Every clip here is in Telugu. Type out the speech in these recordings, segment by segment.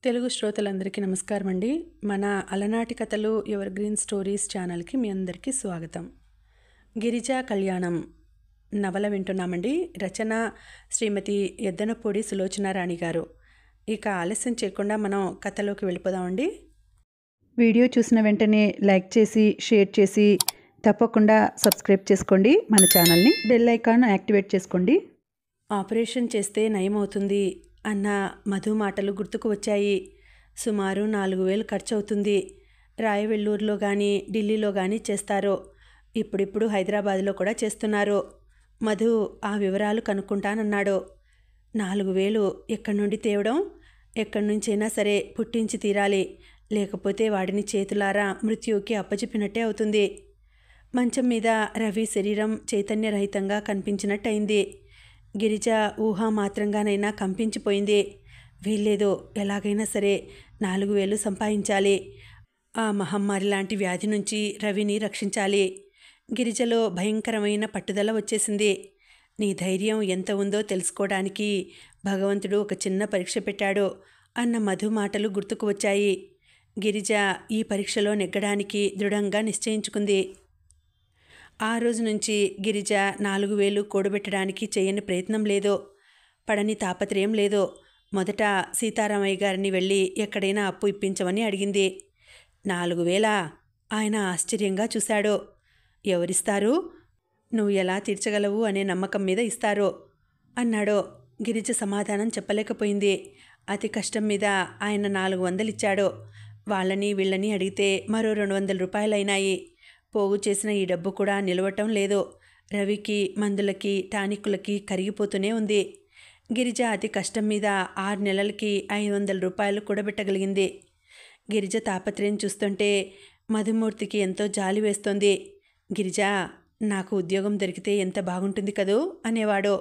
తెలుగు శ్రోతలందరికీ నమస్కారం అండి. మన అలనాటి కథలు ఎవర్ గ్రీన్ స్టోరీస్ ఛానల్కి మీ అందరికీ స్వాగతం. గిరిజా కళ్యాణం నవల వింటున్నామండి. రచన శ్రీమతి ఎద్దనపూడి సులోచనారాణి గారు. ఇక ఆలస్యం చేయకుండా మనం కథలోకి వెళ్ళిపోదామండి. వీడియో చూసిన వెంటనే లైక్ చేసి షేర్ చేసి తప్పకుండా సబ్స్క్రైబ్ చేసుకోండి. మన ఛానల్ని బెల్ ఐకాన్ యాక్టివేట్ చేసుకోండి. ఆపరేషన్ చేస్తే నయమవుతుంది అన్న మధు మాటలు గుర్తుకు వచ్చాయి. సుమారు 4,000 ఖర్చు అవుతుంది. రాయవెల్లూరులో కానీ ఢిల్లీలో కానీ చేస్తారు. ఇప్పుడిప్పుడు హైదరాబాద్లో కూడా చేస్తున్నారు. మధు ఆ వివరాలు కనుక్కుంటానన్నాడు. 4,000 ఎక్కడి నుండి తేవడం? ఎక్కడి నుంచైనా సరే పుట్టించి తీరాలి. లేకపోతే వాడిని చేతులారా మృత్యువుకి అప్పచెప్పినట్టే అవుతుంది. మంచం మీద రవి శరీరం చైతన్యరహితంగా కనిపించినట్టయింది. గిరిజ ఊహామాత్రంగానైనా కంపించిపోయింది. వీల్లేదు, ఎలాగైనా సరే 4,000 సంపాదించాలి. ఆ మహమ్మారి లాంటి వ్యాధి నుంచి రవిని రక్షించాలి. గిరిజలో భయంకరమైన పట్టుదల వచ్చేసింది. నీ ధైర్యం ఎంత ఉందో తెలుసుకోవడానికి భగవంతుడు ఒక చిన్న పరీక్ష పెట్టాడు అన్న మధు మాటలు గుర్తుకు వచ్చాయి. గిరిజ ఈ పరీక్షలో నెగ్గడానికి దృఢంగా నిశ్చయించుకుంది. ఆ రోజు నుంచి గిరిజ 4,000 కూడబెట్టడానికి చేయని ప్రయత్నం లేదు, పడని తాపత్రయం లేదు. మొదట సీతారామయ్య గారిని వెళ్ళి ఎక్కడైనా అప్పు ఇప్పించమని అడిగింది. 4,000? ఆయన ఆశ్చర్యంగా చూశాడు. ఎవరిస్తారు? నువ్వు ఎలా తీర్చగలవు అనే నమ్మకం మీద ఇస్తారు అన్నాడు. గిరిజ సమాధానం చెప్పలేకపోయింది. అతి కష్టం మీద ఆయన 400 ఇచ్చాడు. వాళ్ళని వీళ్ళని అడిగితే మరో 200 రూపాయలైనాయి. పోగు చేసిన ఈ డబ్బు కూడా నిలవటం లేదు. రవికి, మందులకి, టానిక్కులకి కరిగిపోతూనే ఉంది. గిరిజ అతి కష్టం మీద 6 నెలలకి 500 రూపాయలు కూడబెట్టగలిగింది. గిరిజ తాపత్రయం చూస్తుంటే మధుమూర్తికి ఎంతో జాలి వేస్తోంది. గిరిజ, నాకు ఉద్యోగం దొరికితే ఎంత బాగుంటుంది కదూ అనేవాడు.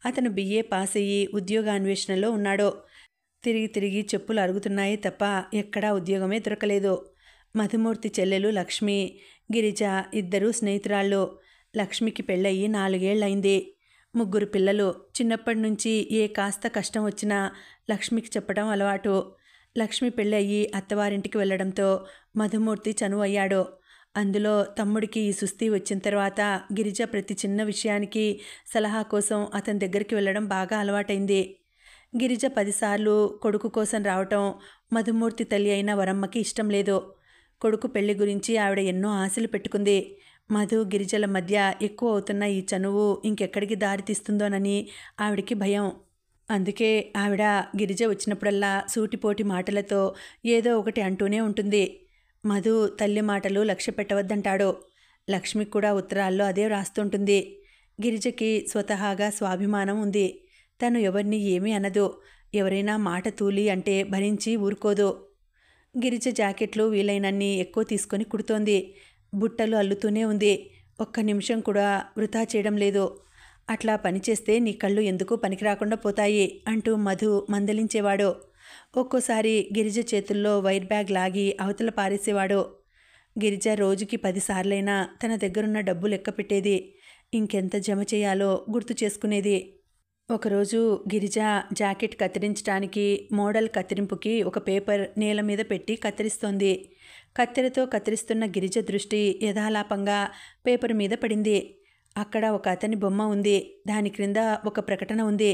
అతను BA పాస్ అయ్యి ఉద్యోగాన్వేషణలో ఉన్నాడు. తిరిగి తిరిగి చెప్పులు అరుగుతున్నాయే తప్ప ఎక్కడా ఉద్యోగమే దొరకలేదు. మధుమూర్తి చెల్లెలు లక్ష్మి, గిరిజ ఇద్దరూ స్నేహితురాళ్ళు. లక్ష్మికి పెళ్ళయి 4 ఏళ్లయింది. 3 పిల్లలు. చిన్నప్పటి నుంచి ఏ కాస్త కష్టం వచ్చినా లక్ష్మికి చెప్పడం అలవాటు. లక్ష్మి పెళ్ళయి అత్తవారింటికి వెళ్లడంతో మధుమూర్తి చనువయ్యాడు. అందులో తమ్ముడికి ఈ సుస్థి వచ్చిన తర్వాత గిరిజ ప్రతి చిన్న విషయానికి సలహా కోసం అతని దగ్గరికి వెళ్ళడం బాగా అలవాటైంది. గిరిజ 10 సార్లు కొడుకు కోసం రావటం మధుమూర్తి తల్లి అయిన వరమ్మకి ఇష్టం లేదు. కొడుకు పెళ్లి గురించి ఆవిడ ఎన్నో ఆశలు పెట్టుకుంది. మధు గిరిజల మధ్య ఎక్కువ అవుతున్న ఈ చనువు ఇంకెక్కడికి దారితీస్తుందోనని ఆవిడికి భయం. అందుకే ఆవిడ గిరిజ వచ్చినప్పుడల్లా సూటిపోటి మాటలతో ఏదో ఒకటి అంటూనే ఉంటుంది. మధు తల్లి మాటలు లక్ష్య పెట్టవద్దంటాడు. లక్ష్మికి కూడా ఉత్తరాల్లో అదే రాస్తుంటుంది. గిరిజకి స్వతహాగా స్వాభిమానం ఉంది. తను ఎవరిని ఏమీ అనదు. ఎవరైనా మాట తూలి అంటే భరించి ఊరుకోదు. గిరిజ జాకెట్లు వీలైనన్ని ఎక్కువ తీసుకొని కుడుతోంది. బుట్టలు అల్లుతూనే ఉంది. ఒక్క నిమిషం కూడా వృధా చేయడం లేదు. అట్లా పనిచేస్తే నీ కళ్ళు ఎందుకు పనికిరాకుండా పోతాయి అంటూ మధు మందలించేవాడు. ఒక్కోసారి గిరిజ చేతుల్లో వైర్ బ్యాగ్ లాగి అవతల పారేసేవాడు. గిరిజ రోజుకి 10 సార్లైనా తన దగ్గరున్న డబ్బు లెక్క పెట్టేది. ఇంకెంత జమ చేయాలో గుర్తు చేసుకునేది. ఒకరోజు గిరిజ జాకెట్ కత్తిరించడానికి మోడల్ కత్తిరింపుకి ఒక పేపర్ నేల మీద పెట్టి కత్తిరిస్తోంది. కత్తెరతో కత్తిరిస్తున్న గిరిజ దృష్టి యథాలాపంగా పేపర్ మీద పడింది. అక్కడ ఒక అతని బొమ్మ ఉంది. దాని క్రింద ఒక ప్రకటన ఉంది.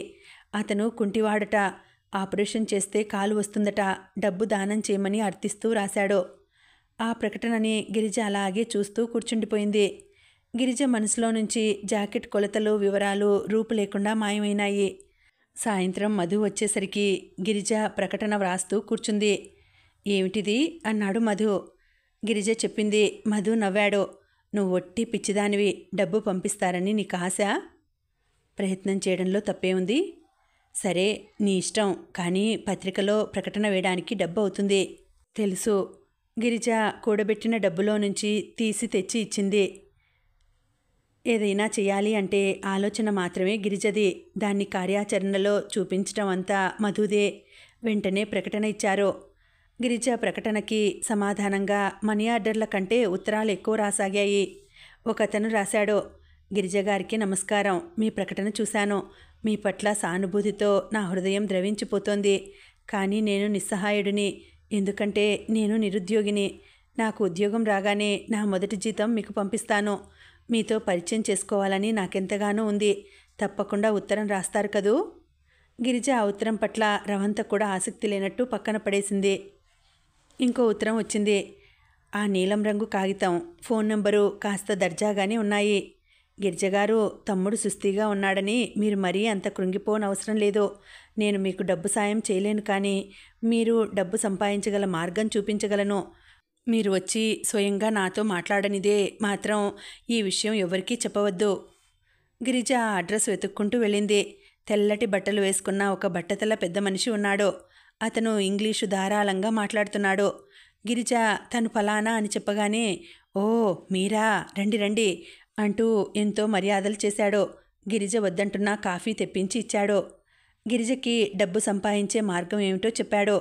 అతను కుంటివాడట. ఆపరేషన్ చేస్తే కాలు వస్తుందట. డబ్బు దానం చేయమని అర్థిస్తూ రాశాడు. ఆ ప్రకటనని గిరిజ అలాగే చూస్తూ కూర్చుండిపోయింది. గిరిజ మనసులో నుంచి జాకెట్ కొలతలు, వివరాలు రూపు లేకుండా మాయమైనాయి. సాయంత్రం మధు వచ్చేసరికి గిరిజ ప్రకటన వ్రాస్తూ కూర్చుంది. ఏమిటిది అన్నాడు మధు. గిరిజ చెప్పింది. మధు నవ్వాడు. నువ్వు ఒట్టి పిచ్చిదానివి. డబ్బు పంపిస్తారని నీకు ఆశ? ప్రయత్నం చేయడంలో తప్పే ఉంది. సరే, నీ ఇష్టం. కానీ పత్రికలో ప్రకటన వేయడానికి డబ్బు అవుతుంది. తెలుసు. గిరిజ కూడబెట్టిన డబ్బులో నుంచి తీసి తెచ్చి ఇచ్చింది. ఏదైనా చేయాలి అంటే ఆలోచన మాత్రమే గిరిజది. దాన్ని కార్యాచరణలో చూపించడం అంతా మధుదే. వెంటనే ప్రకటన ఇచ్చారు. గిరిజ ప్రకటనకి సమాధానంగా మనీ ఆర్డర్ల కంటే ఉత్తరాలు ఎక్కువ రాసాగాయి. ఒకతను రాశాడు. గిరిజ గారికి నమస్కారం. మీ ప్రకటన చూశాను. మీ పట్ల సానుభూతితో నా హృదయం ద్రవించిపోతోంది. కానీ నేను నిస్సహాయుడిని. ఎందుకంటే నేను నిరుద్యోగిని. నాకు ఉద్యోగం రాగానే నా మొదటి జీతం మీకు పంపిస్తాను. మీతో పరిచయం చేసుకోవాలని నాకెంతగానో ఉంది. తప్పకుండా ఉత్తరం రాస్తారు కదూ? గిరిజ ఆ ఉత్తరం పట్ల రవంత కూడా ఆసక్తి లేనట్టు పక్కన పడేసింది. ఇంకో ఉత్తరం వచ్చింది. ఆ నీలం రంగు కాగితం, ఫోన్ నంబరు కాస్త దర్జాగానే ఉన్నాయి. గిరిజగారు, తమ్ముడు సుస్థిగా ఉన్నాడని మీరు మరీ అంత కృంగిపోనవసరం లేదు. నేను మీకు డబ్బు సాయం చేయలేను, కానీ మీరు డబ్బు సంపాదించగల మార్గం చూపించగలను. మీరు వచ్చి స్వయంగా నాతో మాట్లాడనిదే మాత్రం ఈ విషయం ఎవరికీ చెప్పవద్దు. గిరిజ ఆ అడ్రస్ వెతుక్కుంటూ వెళ్ళింది. తెల్లటి బట్టలు వేసుకున్న ఒక బట్టతల పెద్ద మనిషి ఉన్నాడు. అతను ఇంగ్లీషు ధారాళంగా మాట్లాడుతున్నాడు. గిరిజ తను ఫలానా అని చెప్పగానే, ఓ మీరా, రండి రండి అంటూ ఎంతో మర్యాదలు చేశాడు. గిరిజ వద్దంటున్నా కాఫీ తెప్పించి ఇచ్చాడు. గిరిజకి డబ్బు సంపాదించే మార్గం ఏమిటో చెప్పాడు.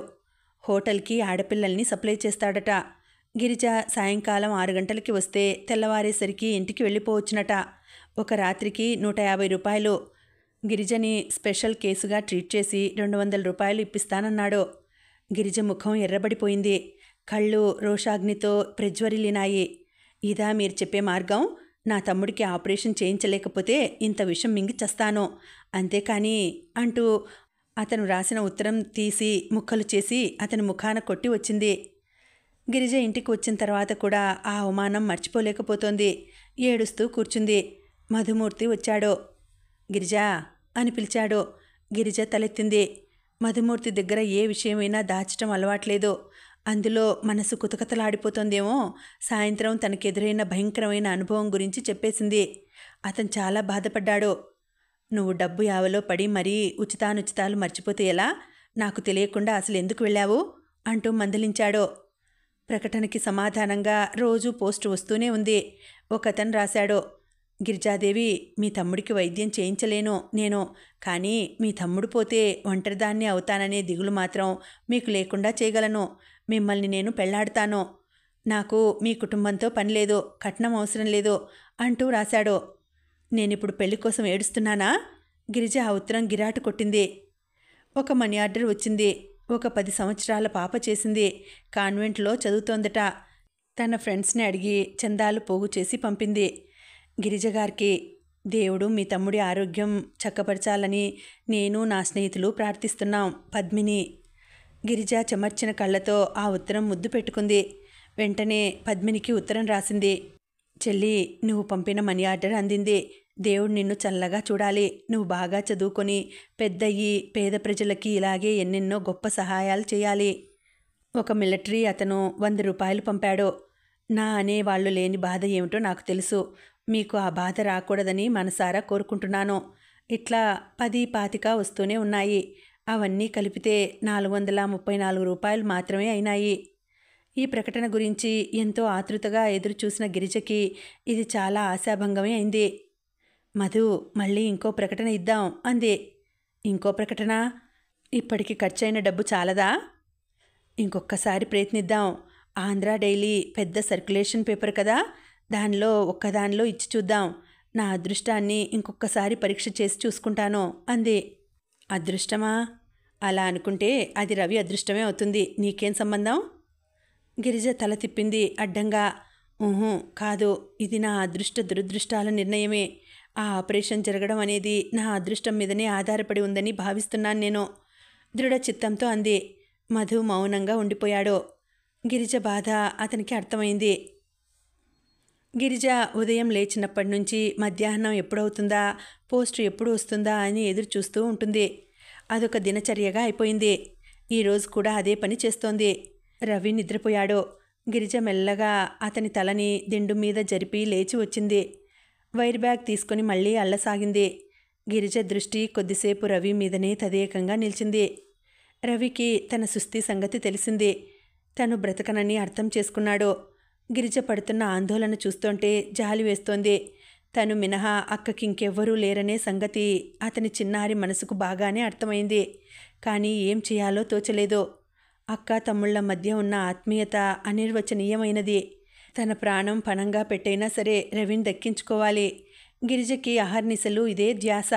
హోటల్కి ఆడపిల్లల్ని సప్లై చేస్తాడట. గిరిజ సాయంకాలం 6 గంటలకి వస్తే తెల్లవారేసరికి ఇంటికి వెళ్ళిపోవచ్చునట. ఒక రాత్రికి 150 రూపాయలు. గిరిజని స్పెషల్ కేసుగా ట్రీట్ చేసి 200 రూపాయలు ఇప్పిస్తానన్నాడు. గిరిజ ముఖం ఎర్రబడిపోయింది. కళ్ళు రోషాగ్నితో ప్రజ్వరిల్లినాయి. ఇదా మీరు చెప్పే మార్గం? నా తమ్ముడికి ఆపరేషన్ చేయించలేకపోతే ఇంత విషం మింగి చస్తాను, అంతేకాని అంటూ అతను రాసిన ఉత్తరం తీసి ముక్కలు చేసి అతని ముఖాన కొట్టి వచ్చింది. గిరిజ ఇంటికి వచ్చిన తర్వాత కూడా ఆ అవమానం మర్చిపోలేకపోతోంది. ఏడుస్తూ కూర్చుంది. మధుమూర్తి వచ్చాడు. గిరిజా అని పిలిచాడు. గిరిజ తలెత్తింది. మధుమూర్తి దగ్గర ఏ విషయమైనా దాచటం అలవాట్లేదు. అందులో మనసు కుతకతలాడిపోతోందేమో. సాయంత్రం తనకెదురైన భయంకరమైన అనుభవం గురించి చెప్పేసింది. అతను చాలా బాధపడ్డాడు. నువ్వు డబ్బు యావలో పడి మరీ ఉచితానుచితాలు మర్చిపోతే ఎలా? నాకు తెలియకుండా అసలు ఎందుకు వెళ్ళావు అంటూ మందలించాడు. ప్రకటనకి సమాధానంగా రోజూ పోస్టు వస్తూనే ఉంది. ఒకతను రాశాడు, గిరిజాదేవి, మీ తమ్ముడికి వైద్యం చేయించలేను నేను, కానీ మీ తమ్ముడు పోతే ఒంటరిదాన్ని అవుతాననే దిగులు మాత్రం మీకు లేకుండా చేయగలను. మిమ్మల్ని నేను పెళ్లాడతాను. నాకు మీ కుటుంబంతో పని లేదు, కట్నం అవసరం లేదు అంటూ రాశాడు. నేనిప్పుడు పెళ్లి కోసం ఏడుస్తున్నానా? గిరిజ ఆ ఉత్తరం గిరాటు కొట్టింది. ఒక మనీ ఆర్డర్ వచ్చింది. ఒక 10 సంవత్సరాల పాప చేసింది. కాన్వెంట్లో చదువుతోందట. తన ఫ్రెండ్స్ని అడిగి చందాలు పోగు చేసి పంపింది. గిరిజగారికి, దేవుడు మీ తమ్ముడి ఆరోగ్యం చక్కపరచాలని నేను నా స్నేహితులు ప్రార్థిస్తున్నాం. పద్మిని. గిరిజ చెమర్చిన కళ్ళతో ఆ ఉత్తరం ముద్దు పెట్టుకుంది. వెంటనే పద్మినికి ఉత్తరం రాసింది. చెల్లి, నువ్వు పంపిన మనీ ఆర్డర్ అందింది. దేవుడు నిన్ను చల్లగా చూడాలి. నువ్వు బాగా చదువుకొని పెద్దయ్యి పేద ప్రజలకి ఇలాగే ఎన్నెన్నో గొప్ప సహాయాలు చేయాలి. ఒక మిలిటరీ అతను 100 రూపాయలు పంపాడు. నా అనేవాళ్లు లేని బాధ ఏమిటో నాకు తెలుసు. మీకు ఆ బాధ రాకూడదని మనసారా కోరుకుంటున్నాను. ఇట్లా 10, 25 వస్తూనే ఉన్నాయి. అవన్నీ కలిపితే 434 రూపాయలు మాత్రమే అయినాయి. ఈ ప్రకటన గురించి ఎంతో ఆతృతగా ఎదురుచూసిన గిరిజకి ఇది చాలా ఆశాభంగమే అయింది. మధు, మళ్ళీ ఇంకో ప్రకటన ఇద్దాం అంది. ఇంకో ప్రకటన? ఇప్పటికి ఖర్చయిన డబ్బు చాలదా? ఇంకొక్కసారి ప్రయత్నిద్దాం. ఆంధ్ర డైలీ పెద్ద సర్క్యులేషన్ పేపర్ కదా, ఒక్కదానిలో ఇచ్చి చూద్దాం. నా అదృష్టాన్ని ఇంకొకసారి పరీక్ష చేసి చూసుకుంటాను అంది. అదృష్టమా? అలా అనుకుంటే అది రవి అదృష్టమే అవుతుంది. నీకేం సంబంధం? గిరిజ తల తిప్పింది అడ్డంగా. కాదు, ఇది నా అదృష్ట దురదృష్టాల నిర్ణయమే. ఆ ఆపరేషన్ జరగడం అనేది నా అదృష్టం మీదనే ఆధారపడి ఉందని భావిస్తున్నాను నేను, దృఢ చిత్తంతో అంది. మధు మౌనంగా ఉండిపోయాడు. గిరిజ బాధ అతనికి అర్థమైంది. గిరిజ ఉదయం లేచినప్పటి నుంచి మధ్యాహ్నం ఎప్పుడవుతుందా, పోస్టు ఎప్పుడు వస్తుందా అని ఎదురు చూస్తూ ఉంటుంది. అదొక దినచర్యగా అయిపోయింది. ఈరోజు కూడా అదే పని చేస్తోంది. రవి నిద్రపోయాడు. గిరిజ మెల్లగా అతని తలని దిండు మీద జరిపి లేచి వచ్చింది. వైర్ బ్యాగ్ తీసుకుని మళ్ళీ అల్లసాగింది. గిరిజ దృష్టి కొద్దిసేపు రవి మీదనే తదేకంగా నిలిచింది. రవికి తన సుస్థి సంగతి తెలిసింది. తను బ్రతకనని అర్థం చేసుకున్నాడు. గిరిజ పడుతున్న ఆందోళన చూస్తుంటే జాలి వేస్తోంది. తను మినహా అక్కకింకెవ్వరూ లేరనే సంగతి అతని చిన్నారి మనసుకు బాగానే అర్థమైంది. కానీ ఏం చేయాలో తోచలేదు. అక్క తమ్ముళ్ల మధ్య ఉన్న ఆత్మీయత అనిర్వచనీయమైనది. తన ప్రాణం పణంగా పెట్టైనా సరే రవిని దక్కించుకోవాలి. గిరిజకి అహర్నిశలు ఇదే ధ్యాస.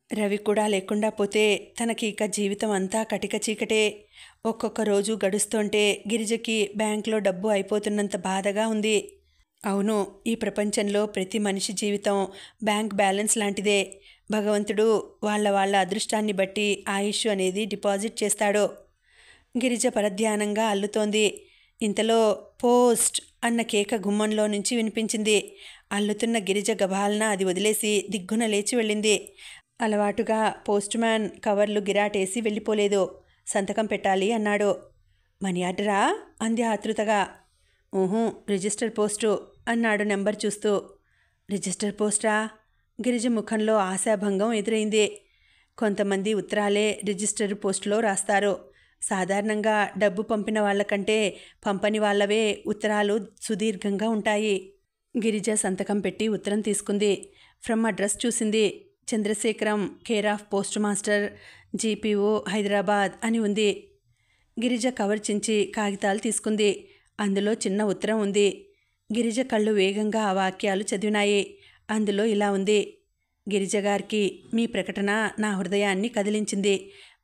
రవి కూడా లేకుండా పోతే తనకి ఇక జీవితం అంతా కటిక చీకటే. ఒక్కొక్క రోజు గడుస్తుంటే గిరిజకి బ్యాంకులో డబ్బు అయిపోతున్నంత బాధగా ఉంది. అవును, ఈ ప్రపంచంలో ప్రతి మనిషి జీవితం బ్యాంక్ బ్యాలెన్స్ లాంటిదే. భగవంతుడు వాళ్ళ అదృష్టాన్ని బట్టి ఆయుష్ అనేది డిపాజిట్ చేస్తాడు. గిరిజ పరధ్యానంగా అల్లుతోంది. ఇంతలో పోస్ట్ అన్న కేక గుమ్మంలో నుంచి వినిపించింది. అల్లుతున్న గిరిజ గబాలన అది వదిలేసి దిగ్గున లేచి వెళ్ళింది. అలవాటుగా పోస్ట్ మ్యాన్ కవర్లు గిరాటేసి వెళ్ళిపోలేదు. సంతకం పెట్టాలి అన్నాడు. మనీ ఆర్డరా అంది ఆతృతగా. ఊహూ, రిజిస్టర్ పోస్టు అన్నాడు నెంబర్ చూస్తూ. రిజిస్టర్ పోస్టా? గిరిజ ముఖంలో ఆశాభంగం ఎదురైంది. కొంతమంది ఉత్తరాలే రిజిస్టర్ పోస్టులో రాస్తారు. సాధారణంగా డబ్బు పంపిన వాళ్ళకంటే పంపని వాళ్ళవే ఉత్తరాలు సుదీర్ఘంగా ఉంటాయి. గిరిజ సంతకం పెట్టి ఉత్తరం తీసుకుంది. ఫ్రమ్ అడ్రస్ చూసింది. Chandrasekharam, care of post master, GPO, Hyderabad అని ఉంది. గిరిజ కవర్ చించి కాగితాలు తీసుకుంది. అందులో చిన్న ఉత్తరం ఉంది. గిరిజ కళ్ళు వేగంగా ఆ వాక్యాలు చదివినాయి. అందులో ఇలా ఉంది: గిరిజ గారికి మీ ప్రకటన నా హృదయాన్ని కదిలించింది.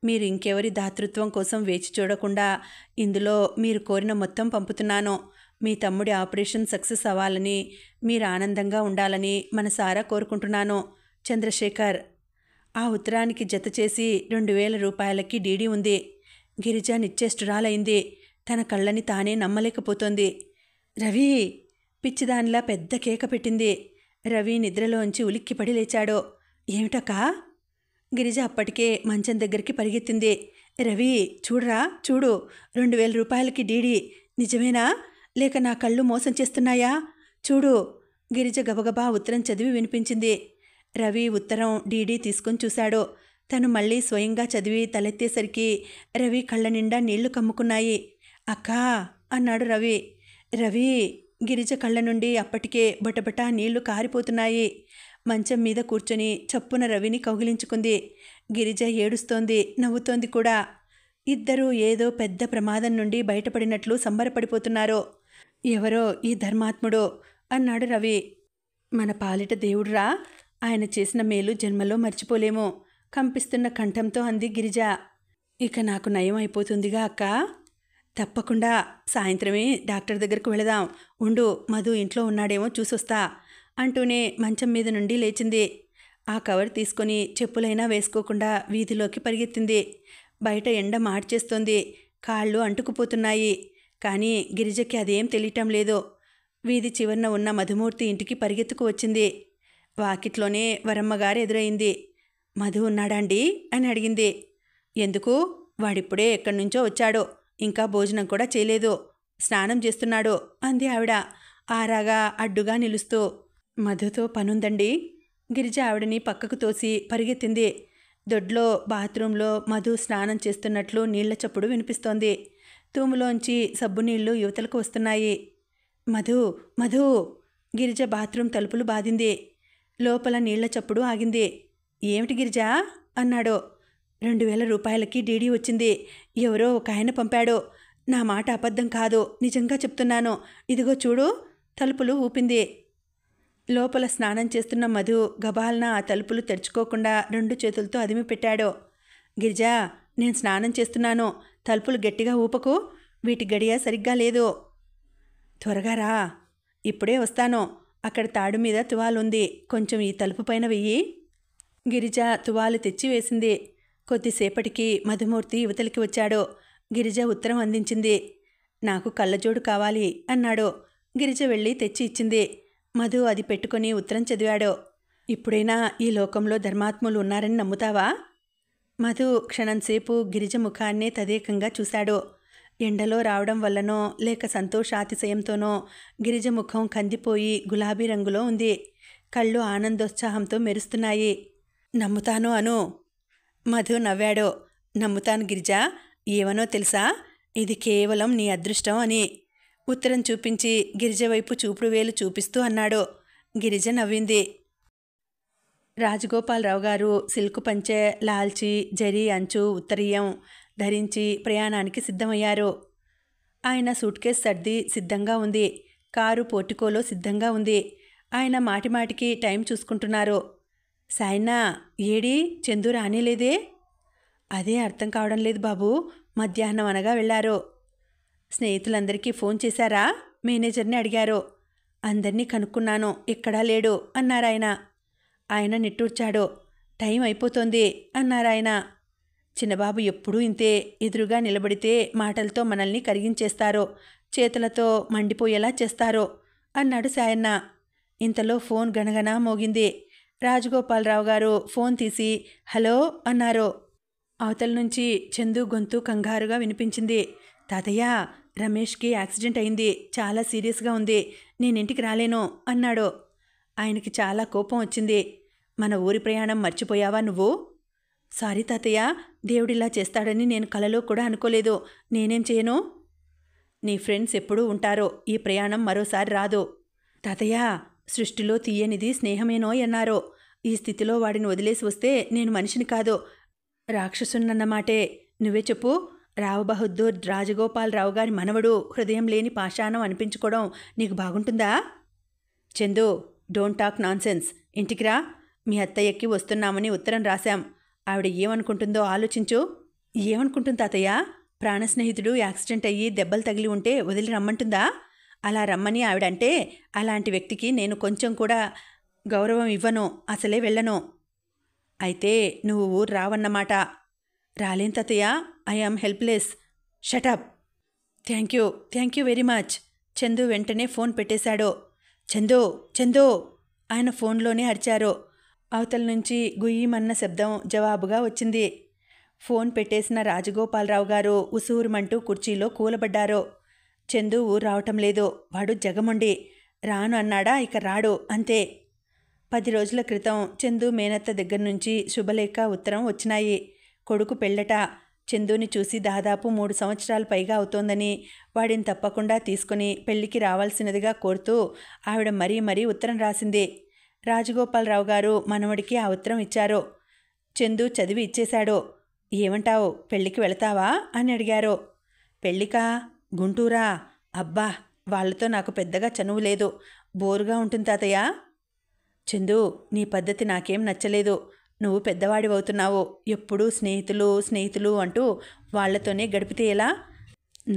మీరు ఇంకెవరి దాతృత్వం కోసం వేచి చూడకుండా ఇందులో మీరు కోరిన మొత్తం పంపుతున్నాను. మీ తమ్ముడి ఆపరేషన్ సక్సెస్ అవ్వాలని, మీరు ఆనందంగా ఉండాలని మనసారా కోరుకుంటున్నాను. చంద్రశేఖర్. ఆ ఉత్తరానికి జత చేసి 2000 రూపాయలకి డీడీ ఉంది. గిరిజ నిశ్చేష్టురాలైంది. తన కళ్ళని తానే నమ్మలేకపోతోంది. రవి! పిచ్చిదానిలా పెద్ద కేక పెట్టింది. రవి నిద్రలోంచి ఉలిక్కిపడి లేచాడు. ఏమిటక్కా? గిరిజ అప్పటికే మంచం దగ్గరికి పరిగెత్తింది. రవి, చూడరా, చూడు, 2000 రూపాయలకి డీడీ. నిజమేనా, లేక నా కళ్ళు మోసం చేస్తున్నాయా? చూడు. గిరిజ గబగబా ఉత్తరం చదివి వినిపించింది. రవి ఉత్తరం డీడీ తీసుకుని చూశాడు. తను మళ్ళీ స్వయంగా చదివి తలెత్తేసరికి రవి కళ్ళ నిండా నీళ్లు కమ్ముకున్నాయి. అక్కా అన్నాడు రవి. రవి! గిరిజ కళ్ళ నుండి అప్పటికే బటబటా నీళ్లు కారిపోతున్నాయి. మంచం మీద కూర్చొని చప్పున రవిని కౌగిలించుకుంది. గిరిజ ఏడుస్తోంది, నవ్వుతోంది కూడా. ఇద్దరూ ఏదో పెద్ద ప్రమాదం నుండి బయటపడినట్లు సంబరపడిపోతున్నారు. ఎవరో ఈ ధర్మాత్ముడు అన్నాడు రవి. మన పాలిట దేవుడురా, ఆయన చేసిన మేలు జన్మలో మర్చిపోలేము కంపిస్తున్న కంఠంతో అంది గిరిజ. ఇక నాకు నయం అయిపోతుందిగా అక్కా? తప్పకుండా. సాయంత్రమే డాక్టర్ దగ్గరకు వెళదాం. ఉండు, మధు ఇంట్లో ఉన్నాడేమో చూసొస్తా అంటూనే మంచం మీద నుండి లేచింది. ఆ కవర్ తీసుకొని చెప్పులైనా వేసుకోకుండా వీధిలోకి పరిగెత్తింది. బయట ఎండ మార్చేస్తోంది. కాళ్ళు అంటుకుపోతున్నాయి. కానీ గిరిజకి అదేం తెలియటం లేదు. వీధి చివరన ఉన్న మధుమూర్తి ఇంటికి పరిగెత్తుకు వచ్చింది. వాకిట్లోనే వరమ్మగారు ఎదురైంది. మధు ఉన్నాడాండి అని అడిగింది. ఎందుకు? వాడిప్పుడే ఎక్కడి నుంచో వచ్చాడు. ఇంకా భోజనం కూడా చేయలేదు. స్నానం చేస్తున్నాడు అంది ఆవిడ ఆరాగా అడ్డుగా నిలుస్తూ. మధుతో పనుందండి. గిరిజ ఆవిడని పక్కకు తోసి పరిగెత్తింది. దొడ్లో బాత్రూంలో మధు స్నానం చేస్తున్నట్లు నీళ్ల చప్పుడు వినిపిస్తోంది. తూములోంచి సబ్బునీళ్లు యువతలకు వస్తున్నాయి. మధు, మధు! గిరిజ బాత్రూం తలుపులు బాదింది. లోపల నీళ్ల చప్పుడు ఆగింది. ఏమిటి గిరిజా అన్నాడు. 2000 రూపాయలకి డీడీ వచ్చింది. ఎవరో ఒక ఆయన పంపాడు. నా మాట అబద్ధం కాదు, నిజంగా చెప్తున్నాను. ఇదిగో చూడు. తలుపులు ఊపింది. లోపల స్నానం చేస్తున్న మధు గబాల్న ఆ తలుపులు తెరుచుకోకుండా 2 చేతులతో అదిమి పెట్టాడు. గిరిజా, నేను స్నానం చేస్తున్నాను. తలుపులు గట్టిగా ఊపకు. వీటి గడియ సరిగ్గా లేదు. త్వరగా రా. ఇప్పుడే వస్తాను. అక్కడ తాడు మీద తువాలుంది. కొంచెం ఈ తలుపు పైన వెయ్యి. గిరిజ తువాలు తెచ్చి వేసింది. కొద్దిసేపటికి మధుమూర్తి యువతలికి వచ్చాడు. గిరిజ ఉత్తరం అందించింది. నాకు కళ్ళజోడు కావాలి అన్నాడు. గిరిజ వెళ్ళి తెచ్చి ఇచ్చింది. మధు అది పెట్టుకుని ఉత్తరం చదివాడు. ఇప్పుడైనా ఈ లోకంలో ధర్మాత్ములు ఉన్నారని నమ్ముతావా? మధు క్షణంసేపు గిరిజ ముఖాన్నే తదేకంగా చూశాడు. ఎండలో రావడం వల్లనో లేక సంతోషాతిశయంతోనో గిరిజ ముఖం కందిపోయి గులాబీ రంగులో ఉంది. కళ్ళు ఆనందోత్సాహంతో మెరుస్తున్నాయి. నమ్ముతాను అను. మధు నవ్వాడు. నమ్ముతాను గిరిజా. ఏమనో తెలుసా? ఇది కేవలం నీ అదృష్టం అని. ఉత్తరం చూపించి గిరిజ వైపు చూపుడు వేలు చూపిస్తూ అన్నాడు. గిరిజ నవ్వింది. రాజగోపాలరావు గారు సిల్కు పంచె, లాల్చీ, జరీ అంచు ఉత్తరీయం ధరించి ప్రయాణానికి సిద్ధమయ్యారు. ఆయన సూట్ కేస్ సర్ది సిద్ధంగా ఉంది. కారు పోర్టికోలో సిద్ధంగా ఉంది. ఆయన మాటిమాటికి టైం చూసుకుంటున్నారు. సాయన్నా, ఏడి చందు రానేలేదే? అదే అర్థం కావడం లేదు బాబు. మధ్యాహ్నం అనగా వెళ్ళారు. స్నేహితులందరికీ ఫోన్ చేశారా? మేనేజర్ని అడిగారు. అందరినీ కనుక్కున్నాను, ఎక్కడా లేడు అన్నారాయన. ఆయన నిట్టూర్చాడు. టైం అయిపోతోంది అన్నారాయన. చిన్నబాబు ఎప్పుడూ ఇంతే, ఎదురుగా నిలబడితే మాటలతో మనల్ని కరిగించేస్తారో, చేతులతో మండిపోయేలా చేస్తారో అన్నాడు సాయన్న. ఇంతలో ఫోన్ గణగణ మోగింది. రాజగోపాలరావు గారు ఫోన్ తీసి హలో అన్నారు. అవతల నుంచి చందు గొంతు కంగారుగా వినిపించింది. తాతయ్య, రమేష్కి యాక్సిడెంట్ అయింది, చాలా సీరియస్గా ఉంది, నేనింటికి రాలేను అన్నాడు. ఆయనకి చాలా కోపం వచ్చింది. మన ఊరి ప్రయాణం మర్చిపోయావా నువ్వు? సారీ తాతయ్య, దేవుడిలా చేస్తాడని నేను కలలో కూడా అనుకోలేదు. నేనేం చేయను? నీ ఫ్రెండ్స్ ఎప్పుడూ ఉంటారో, ఈ ప్రయాణం మరోసారి రాదు. తాతయ్య, సృష్టిలో తీయనిది స్నేహమేనోయ్ అన్నారు. ఈ స్థితిలో వాడిని వదిలేసి వస్తే నేను మనిషిని కాదు, రాక్షసున్నన్నమాటే. నువ్వే చెప్పు. రావు బహదూర్ రాజగోపాలరావు గారి మనవడు హృదయం లేని పాషాణం అనిపించుకోవడం నీకు బాగుంటుందా? Chandu, don't talk nonsense. ఇంటికి రా. మీ అత్తయ్యకి వస్తున్నామని ఉత్తరం రాశాం. ఆవిడ ఏమనుకుంటుందో ఆలోచించు. ఏమనుకుంటుంది తాతయ్య? ప్రాణ స్నేహితుడు యాక్సిడెంట్ అయ్యి దెబ్బలు తగిలి ఉంటే వదిలి రమ్మంటుందా? అలా రమ్మని ఆవిడంటే అలాంటి వ్యక్తికి నేను కొంచెం కూడా గౌరవం ఇవ్వను, అసలే వెళ్ళను. అయితే నువ్వు ఊరు రావన్నమాట. రాలేం తాతయ్య, I am helpless. Shut up. Thank you very much. Chandu వెంటనే ఫోన్ పెట్టేశాడు. చందు, చందు ఆయన ఫోన్లోనే అరిచారు. అవతల నుంచి గుయ్యమన్న శబ్దం జవాబుగా వచ్చింది. ఫోన్ పెట్టేసిన రాజగోపాలరావు గారు ఉసూరుమంటూ కుర్చీలో కూలబడ్డారు. చందు ఊరు రావటం లేదు. వాడు జగముండి రాను అన్నాడా, ఇక రాడు, అంతే. 10 రోజుల క్రితం చందు మేనత్త దగ్గర నుంచి శుభలేఖ ఉత్తరం వచ్చినాయి. కొడుకు పెళ్ళట. చందుని చూసి దాదాపు 3 సంవత్సరాలు పైగా అవుతోందని, వాడిని తప్పకుండా తీసుకుని పెళ్లికి రావాల్సినదిగా కోరుతూ ఆవిడ మరీ ఉత్తరం రాసింది. రాజగోపాలరావు గారు మనవడికి ఆ ఉత్తరం ఇచ్చారు. చందు చదివి ఇచ్చేశాడు. ఏమంటావు, పెళ్ళికి వెళతావా అని అడిగారు. పెళ్ళికా? గుంటూరా? అబ్బా, వాళ్ళతో నాకు పెద్దగా చనువు లేదు, బోరుగా ఉంటుంది తాతయ్య. చందు, నీ పద్ధతి నాకేం నచ్చలేదు. నువ్వు పెద్దవాడివవుతున్నావు. ఎప్పుడూ స్నేహితులు అంటూ వాళ్లతోనే గడిపితే ఎలా?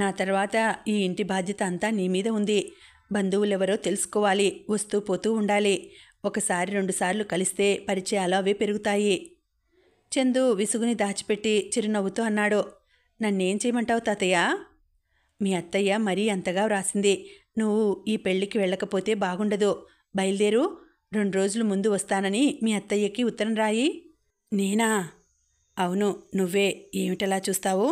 నా తర్వాత ఈ ఇంటి బాధ్యత అంతా నీ మీద ఉంది. బంధువులెవరో తెలుసుకోవాలి, వస్తూ పోతూ ఉండాలి. 1-2 సార్లు కలిస్తే పరిచయాలు అవే పెరుగుతాయి. చందు విసుగుని దాచిపెట్టి చిరునవ్వుతో అన్నాడు. నన్నేం చేయమంటావు తాతయ్య? మీ అత్తయ్య మరీ అంతగా వ్రాసింది. నువ్వు ఈ పెళ్లికి వెళ్ళకపోతే బాగుండదు. బయలుదేరు. 2 రోజులు ముందు వస్తానని మీ అత్తయ్యకి ఉత్తరం రాయి. నేనా? అవును, నువ్వే. ఏమిటలా చూస్తావు?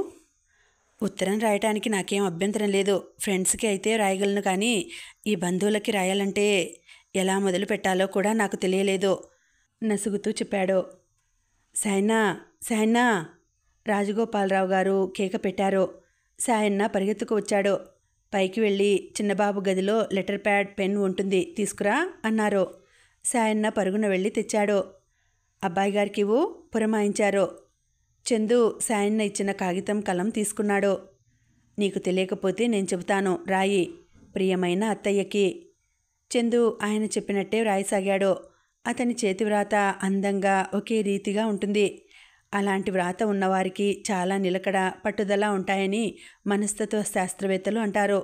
ఉత్తరం రాయటానికి నాకేం అభ్యంతరం లేదు. ఫ్రెండ్స్కి అయితే రాయగలను, కానీ ఈ బంధువులకి రాయాలంటే ఎలా మొదలు పెట్టాలో కూడా నాకు తెలియలేదు నసుగుతూ చెప్పాడు. సాయన్నా రాజగోపాలరావు గారు కేక పెట్టారు. సాయన్న పరిగెత్తుకు వచ్చాడు. పైకి వెళ్ళి చిన్నబాబు గదిలో లెటర్ ప్యాడ్, పెన్ ఉంటుంది, తీసుకురా అన్నారు. సాయన్న పరుగున వెళ్ళి తెచ్చాడు. అబ్బాయి గారికి ఇవ్వు పురమాయించారు. చందు సాయన్న ఇచ్చిన కాగితం కలం తీసుకున్నాడు. నీకు తెలియకపోతే నేను చెబుతాను, రాయి. ప్రియమైన అత్తయ్యకి. చందు ఆయన చెప్పినట్టే వ్రాయసాగాడు. అతని చేతి వ్రాత అందంగా ఒకే రీతిగా ఉంటుంది. అలాంటి వ్రాత ఉన్నవారికి చాలా నిలకడ, పట్టుదల ఉంటాయని మనస్తత్వ శాస్త్రవేత్తలు అంటారు.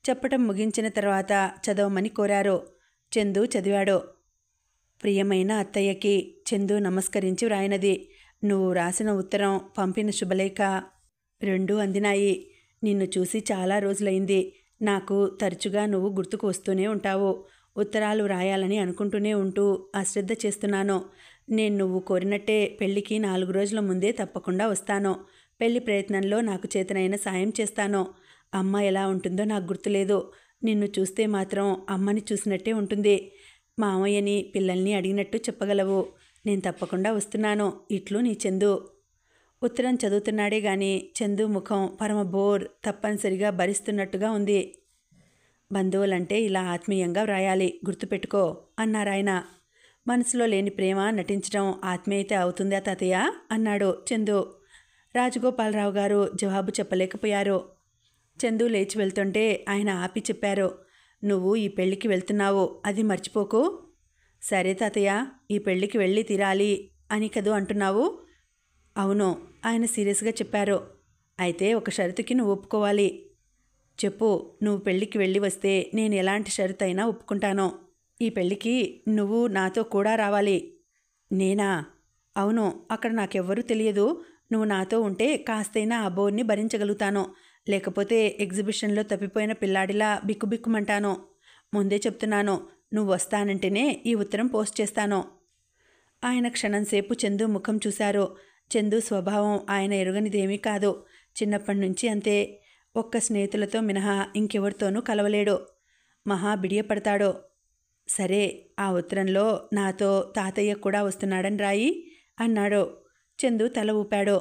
చెప్పటం ముగించిన తర్వాత చదవమని కోరారు. చందు చదివాడు. ప్రియమైన అత్తయ్యకి. చందు నమస్కరించి వ్రాయినది. నువ్వు రాసిన ఉత్తరం, పంపిన శుభలేఖ 2 అందినాయి. నిన్ను చూసి చాలా రోజులైంది. నాకు తరచుగా నువ్వు గుర్తుకు వస్తూనే ఉంటావు. ఉత్తరాలు రాయాలని అనుకుంటూనే ఉంటూ అశ్రద్ధ చేస్తున్నాను. నేను నువ్వు కోరినట్టే పెళ్లికి 4 రోజుల ముందే తప్పకుండా వస్తాను. పెళ్లి ప్రయత్నంలో నాకు చేతనైన సాయం చేస్తాను. అమ్మ ఎలా ఉంటుందో నాకు గుర్తులేదు. నిన్ను చూస్తే మాత్రం అమ్మని చూసినట్టే ఉంటుంది. మామయ్యని, పిల్లల్ని అడిగినట్టు చెప్పగలవు. నేను తప్పకుండా వస్తున్నాను. ఇట్లు నీ చందు. ఉత్తరం చదువుతున్నాడే గాని చందు ముఖం పరమ బోర్, తప్పనిసరిగా భరిస్తున్నట్టుగా ఉంది. బంధువులంటే ఇలా ఆత్మీయంగా వ్రాయాలి, గుర్తుపెట్టుకో అన్నారాయన. మనసులో లేని ప్రేమ నటించడం ఆత్మీయత అవుతుందా తాతయ్య అన్నాడు చందు. రాజగోపాలరావు గారు జవాబు చెప్పలేకపోయారు. చందు లేచి వెళ్తుంటే ఆయన ఆపి చెప్పారు. నువ్వు ఈ పెళ్లికి వెళ్తున్నావు, అది మర్చిపోకు. సరే తాతయ్య, ఈ పెళ్ళికి వెళ్ళి తీరాలి అని కదూ అంటున్నావు? అవును, ఆయన సీరియస్గా చెప్పారు. అయితే ఒక షరతుకి నువ్వు ఒప్పుకోవాలి. చెప్పు. నువ్వు పెళ్ళికి వెళ్ళి వస్తే నేను ఎలాంటి షరతు అయినా ఒప్పుకుంటాను. ఈ పెళ్ళికి నువ్వు నాతో కూడా రావాలి. నేనా? అవును, అక్కడ నాకెవ్వరూ తెలియదు. నువ్వు నాతో ఉంటే కాస్తైనా ఆ బోర్ని భరించగలుగుతాను. లేకపోతే ఎగ్జిబిషన్లో తప్పిపోయిన పిల్లాడిలా బిక్కుబిక్కుమంటాను. ముందే చెప్తున్నాను, నువ్వు వస్తానంటేనే ఈ ఉత్తరం పోస్ట్ చేస్తాను. ఆయన క్షణంసేపు చందు ముఖం చూశారు. చందు స్వభావం ఆయన ఎరుగనిదేమీ కాదు. చిన్నప్పటి నుంచి అంతే. ఒక్క స్నేహితులతో మినహా ఇంకెవరితోనూ కలవలేడు. మహా బిడియపడతాడు. సరే, ఆ ఉత్తరంలో నాతో తాతయ్య కూడా వస్తున్నాడని రాయి అన్నాడు. చందు తల ఊపాడు.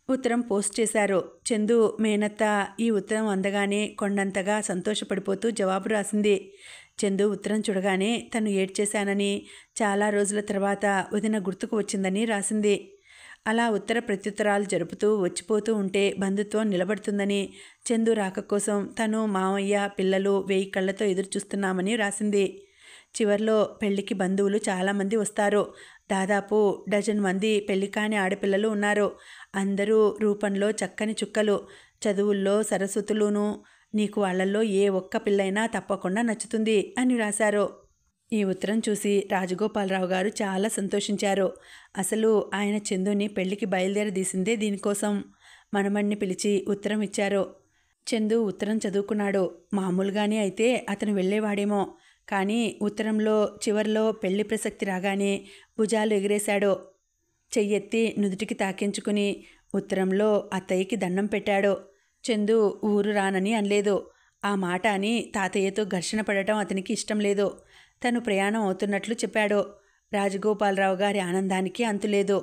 ఉత్తరం పోస్ట్ చేశారు. చందు మేనత్త ఈ ఉత్తరం అందగానే కొండంతగా సంతోషపడిపోతూ జవాబు రాసింది. చందు ఉత్తరం చూడగానే తను ఏడ్చేశానని, చాలా రోజుల తర్వాత వదిన గుర్తుకు వచ్చిందని రాసింది. అలా ఉత్తర ప్రత్యుత్తరాలు జరుపుతూ వచ్చిపోతూ ఉంటే బంధుత్వం నిలబడుతుందని, చందు రాక కోసం తను, మామయ్య, పిల్లలు 1000 కళ్ళతో ఎదురుచూస్తున్నామని రాసింది. చివర్లో పెళ్లికి బంధువులు చాలామంది వస్తారు. దాదాపు 1 డజన్ మంది పెళ్లి కాని ఆడపిల్లలు ఉన్నారు. అందరూ రూపంలో చక్కని చుక్కలు, చదువుల్లో సరస్వతులును. నీకు వాళ్ళల్లో ఏ ఒక్క పిల్లైనా తప్పకుండా నచ్చుతుంది అని రాశారు. ఈ ఉత్తరం చూసి రాజగోపాలరావు గారు చాలా సంతోషించారు. అసలు ఆయన చందుని పెళ్లికి బయలుదేరదీసిందే దీనికోసం. మనమణ్ణి పిలిచి ఉత్తరం ఇచ్చారు. చందు ఉత్తరం చదువుకున్నాడు. మామూలుగానే అయితే అతను వెళ్ళేవాడేమో. కానీ ఉత్తరంలో చివర్లో పెళ్లి ప్రసక్తి రాగానే భుజాలు ఎగిరేశాడు. చెయ్యెత్తి నుదుటికి తాకించుకుని ఉత్తరంలో అత్తయ్యకి దండం పెట్టాడు. చందు ఊరు రానని అనలేదు. ఆ మాట అని తాతయ్యతో ఘర్షణ పడటం అతనికి ఇష్టం లేదు. తను ప్రయాణం అవుతున్నట్లు చెప్పాడు. రాజగోపాలరావు గారి ఆనందానికి అంతులేదు.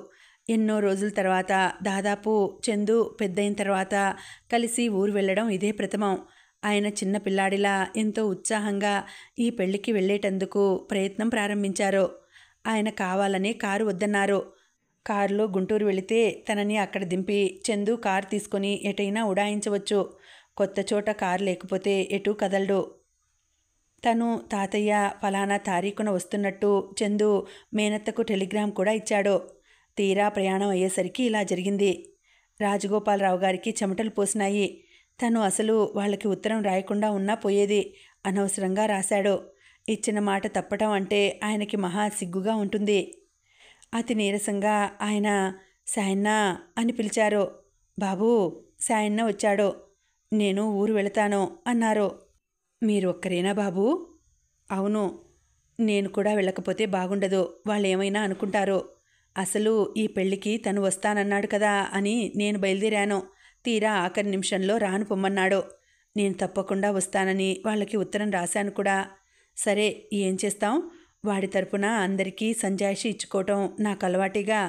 ఎన్నో రోజుల తర్వాత, దాదాపు చందు పెద్దయిన తర్వాత కలిసి ఊరు వెళ్ళడం ఇదే ప్రథమం. ఆయన చిన్న పిల్లాడిలా ఎంతో ఉత్సాహంగా ఈ పెళ్లికి వెళ్ళేటందుకు ప్రయత్నం ప్రారంభించారు. ఆయన కావాలనే కారు వద్దన్నారు. కారులో గుంటూరు వెళితే తనని అక్కడ దింపి చందు కారు తీసుకొని ఎటైనా ఉడాయించవచ్చు. కొత్త చోట కారు లేకపోతే ఎటూ కదలడు. తను తాతయ్య ఫలానా తారీఖున వస్తున్నట్టు చందు మేనత్తకు టెలిగ్రామ్ కూడా ఇచ్చాడు. తీరా ప్రయాణం అయ్యేసరికి ఇలా జరిగింది. రాజగోపాలరావు గారికి చెమటలు పోసినాయి. తను అసలు వాళ్ళకి ఉత్తరం రాయకుండా ఉన్నా పోయేది. అనవసరంగా రాశాడు. ఇచ్చిన మాట తప్పటం అంటే ఆయనకి మహా సిగ్గుగా ఉంటుంది. అతి నీరసంగా ఆయన సాయన్న అని పిలిచారు. బాబూ, సాయన్న వచ్చాడు. నేను ఊరు వెళతాను అన్నారు. మీరు ఒక్కరేనా బాబూ? అవును. నేను కూడా వెళ్ళకపోతే బాగుండదు. వాళ్ళు ఏమైనా అనుకుంటారు. అసలు ఈ పెళ్ళికి తను వస్తానన్నాడు కదా అని నేను బయలుదేరాను. తీరా ఆఖరి నిమిషంలో రాను పొమ్మన్నాడు. నేను తప్పకుండా వస్తానని వాళ్ళకి ఉత్తరం రాశాను కూడా. సరే, ఏం చేస్తాం? వాడి తరపున అందరికీ సంజాయిషి ఇచ్చుకోవటం నాకు అలవాటిగా.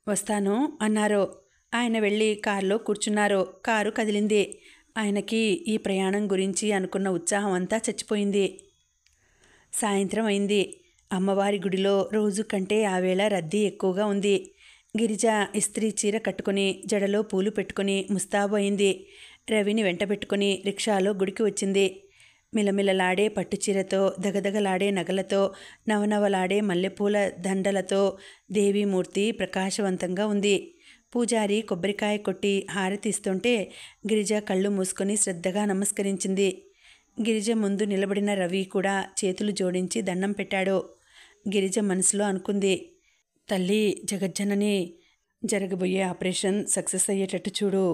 వస్తాను అన్నారు. ఆయన వెళ్ళి కారులో కూర్చున్నారు. కారు కదిలింది. ఆయనకి ఈ ప్రయాణం గురించి అనుకున్న ఉత్సాహం అంతా చచ్చిపోయింది. సాయంత్రం అయింది. అమ్మవారి గుడిలో రోజు కంటే ఆ వేళ రద్దీ ఎక్కువగా ఉంది. గిరిజ ఇస్త్రీ చీర కట్టుకుని జడలో పూలు పెట్టుకుని ముస్తాబు అయింది. రవిని వెంటబెట్టుకుని రిక్షాలో గుడికి వచ్చింది. మిలమిలలాడే పట్టుచీరతో, దగదగలాడే నగలతో, నవనవలాడే మల్లెపూల దండలతో దేవీమూర్తి ప్రకాశవంతంగా ఉంది. పూజారి కొబ్బరికాయ కొట్టి హారతి ఇస్తుంటే గిరిజ కళ్ళు మూసుకొని శ్రద్ధగా నమస్కరించింది. గిరిజ ముందు నిలబడిన రవి కూడా చేతులు జోడించి దండం పెట్టాడు. గిరిజ మనసులో అనుకుంది, తల్లి జగజ్జనని, జరగబోయే ఆపరేషన్ సక్సెస్ అయ్యేటట్టు చూడు.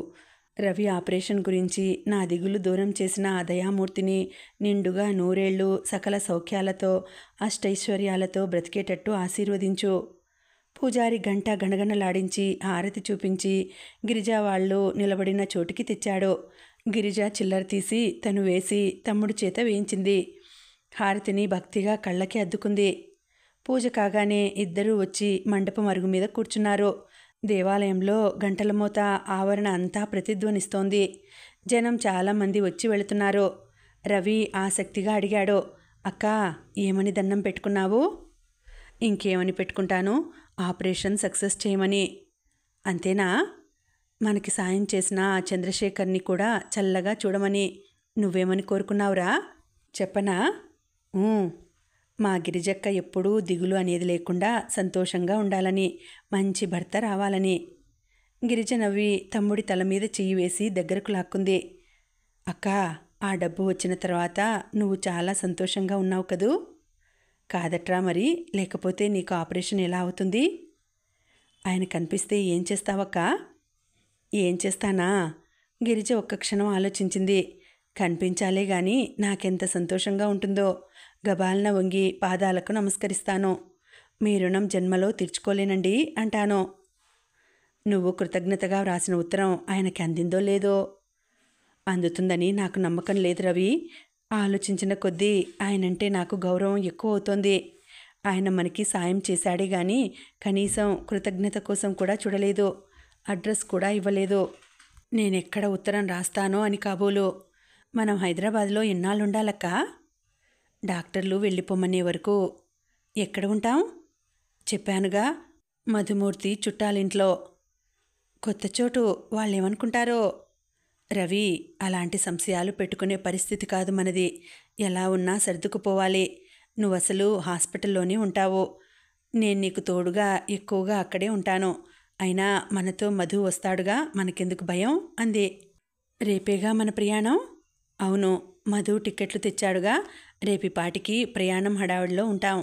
రవి ఆపరేషన్ గురించి నా దిగులు దూరం చేసిన ఆ దయామూర్తిని నిండుగా 100 ఏళ్ళు సకల సౌఖ్యాలతో అష్టైశ్వర్యాలతో బ్రతికేటట్టు ఆశీర్వదించు. పూజారి గంట గణగణలాడించి హారతి చూపించి గిరిజ వాళ్ళు నిలబడిన చోటికి తెచ్చాడు. గిరిజ చిల్లర తీసి తను వేసి తమ్ముడి చేత వేయించింది. హారతిని భక్తిగా కళ్ళకి అద్దుకుంది. పూజ కాగానే ఇద్దరూ వచ్చి మండపం అరుగు మీద కూర్చున్నారు. దేవాలయంలో గంటల మోత ఆవరణ అంతా ప్రతిధ్వనిస్తోంది. జనం చాలామంది వచ్చి వెళుతున్నారు. రవి ఆసక్తిగా అడిగాడు, అక్కా, ఏమని దండం పెట్టుకున్నావు? ఇంకేమని పెట్టుకుంటాను, ఆపరేషన్ సక్సెస్ చేయమని. అంతేనా? మనకి సాయం చేసిన ఆ చంద్రశేఖర్ని కూడా చల్లగా చూడమని. నువ్వేమని కోరుకున్నావురా? చెప్పనా? మా గిరిజక్క ఎప్పుడూ దిగులు అనేది లేకుండా సంతోషంగా ఉండాలని, మంచి భర్త రావాలని. గిరిజ నవ్వి తమ్ముడి తల మీద చెయ్యి వేసి దగ్గరకు లాక్కుంది. అక్కా, ఆ డబ్బు వచ్చిన తర్వాత నువ్వు చాలా సంతోషంగా ఉన్నావు కదూ? కాదట్రా మరి, లేకపోతే నీకు ఆపరేషన్ ఎలా అవుతుంది? ఆయన కనిపిస్తే ఏం చేస్తావక్కా? ఏం చేస్తానా? గిరిజ ఒక్క క్షణం ఆలోచించింది. కనిపించాలే గాని నాకెంత సంతోషంగా ఉంటుందో. గబాలన వంగి పాదాలకు నమస్కరిస్తాను. మీ రుణం జన్మలో తీర్చుకోలేనండి అంటాను. నువ్వు కృతజ్ఞతగా వ్రాసిన ఉత్తరం ఆయనకి అందిందో లేదో? అందుతుందని నాకు నమ్మకం లేదు రవి. ఆలోచించిన కొద్దీ ఆయనంటే నాకు గౌరవం ఎక్కువ అవుతోంది. ఆయన మనకి సాయం చేశాడే గాని కనీసం కృతజ్ఞత కోసం కూడా చూడలేదు. అడ్రస్ కూడా ఇవ్వలేదు. నేనెక్కడ ఉత్తరం రాస్తానో అని కాబోలు. మనం హైదరాబాద్లో ఎన్నాళ్ళుండాలక్కా? డాక్టర్లు వెళ్ళిపోమనే వరకు. ఎక్కడ ఉంటాం? చెప్పానుగా, మధుమూర్తి చుట్టాలింట్లో. కొత్త చోటు, వాళ్ళేమనుకుంటారో? రవి, అలాంటి సంశయాలు పెట్టుకునే పరిస్థితి కాదు మనది. ఎలా ఉన్నా సర్దుకుపోవాలి. నువ్వసలు హాస్పిటల్లోనే ఉంటావు. నేను నీకు తోడుగా ఎక్కువగా అక్కడే ఉంటాను. అయినా మనతో మధు వస్తాడుగా, మనకెందుకు భయం అంది. రేపేగా మన ప్రయాణం? అవును, మధు టిక్కెట్లు తెచ్చాడుగా. రేపిపాటికి ప్రయాణం హడావిడిలో ఉంటాం.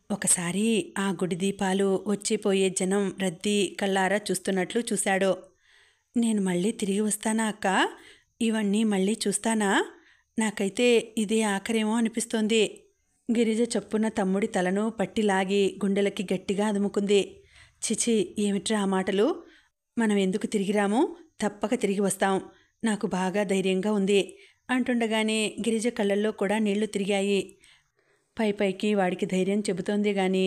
ఒకసారి ఆ గుడి దీపాలు, వచ్చిపోయే జనం రద్దీ కళ్ళారా చూస్తున్నట్లు చూశాడు. నేను మళ్ళీ తిరిగి వస్తానా అక్కా? ఇవన్నీ మళ్ళీ చూస్తానా? నాకైతే ఇదే ఆఖరేమో అనిపిస్తోంది. గిరిజ చప్పున తమ్ముడి తలను పట్టిలాగి గుండెలకి గట్టిగా అదుముకుంది. చిచి, ఏమిట్రా ఆ మాటలు? మనం ఎందుకు తిరిగిరాము? తప్పక తిరిగి వస్తాం. నాకు బాగా ధైర్యంగా ఉంది అంటుండగానే గిరిజ కళ్ళల్లో కూడా నీళ్లు తిరిగాయి. పైపైకి వాడికి ధైర్యం చెబుతోంది గాని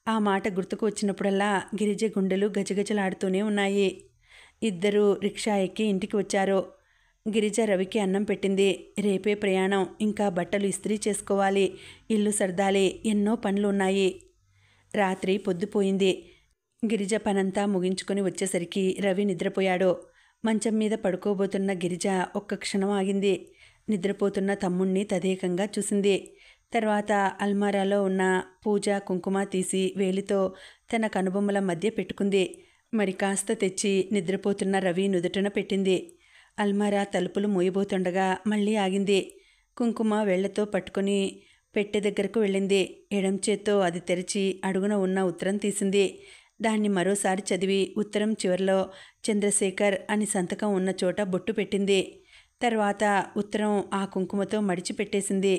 ఆ మాట గుర్తుకు వచ్చినప్పుడల్లా గిరిజ గుండెలు గజగజలాడుతూనే ఉన్నాయి. ఇద్దరూ రిక్షా ఎక్కి ఇంటికి వచ్చారు. గిరిజ రవికి అన్నం పెట్టింది. రేపే ప్రయాణం. ఇంకా బట్టలు ఇస్త్రీ చేసుకోవాలి, ఇల్లు సర్దాలి, ఎన్నో పనులు ఉన్నాయి. రాత్రి పొద్దుపోయింది. గిరిజ పనంతా ముగించుకొని వచ్చేసరికి రవి నిద్రపోయాడు. మంచం మీద పడుకోబోతున్న గిరిజ ఒక్క క్షణం ఆగింది. నిద్రపోతున్న తమ్ముణ్ణి తదేకంగా చూసింది. తర్వాత అల్మారాలో ఉన్న పూజ కుంకుమ తీసి వేలితో తన కనుబొమ్మల మధ్య పెట్టుకుంది. మరి కాస్త తెచ్చి నిద్రపోతున్న రవి నుదుటన పెట్టింది. అల్మారా తలుపులు మూయబోతుండగా మళ్ళీ ఆగింది. కుంకుమ వేళ్లతో పట్టుకుని పెట్టె దగ్గరకు వెళ్ళింది. ఎడం చేత్తో అది తెరిచి అడుగున ఉన్న ఉత్తరం తీసింది. దాన్ని మరోసారి చదివి ఉత్తరం చివరిలో చంద్రశేఖర్ అని సంతకం ఉన్న చోట బొట్టు పెట్టింది. తర్వాత ఉత్తరం ఆ కుంకుమతో మడిచి పెట్టేసింది.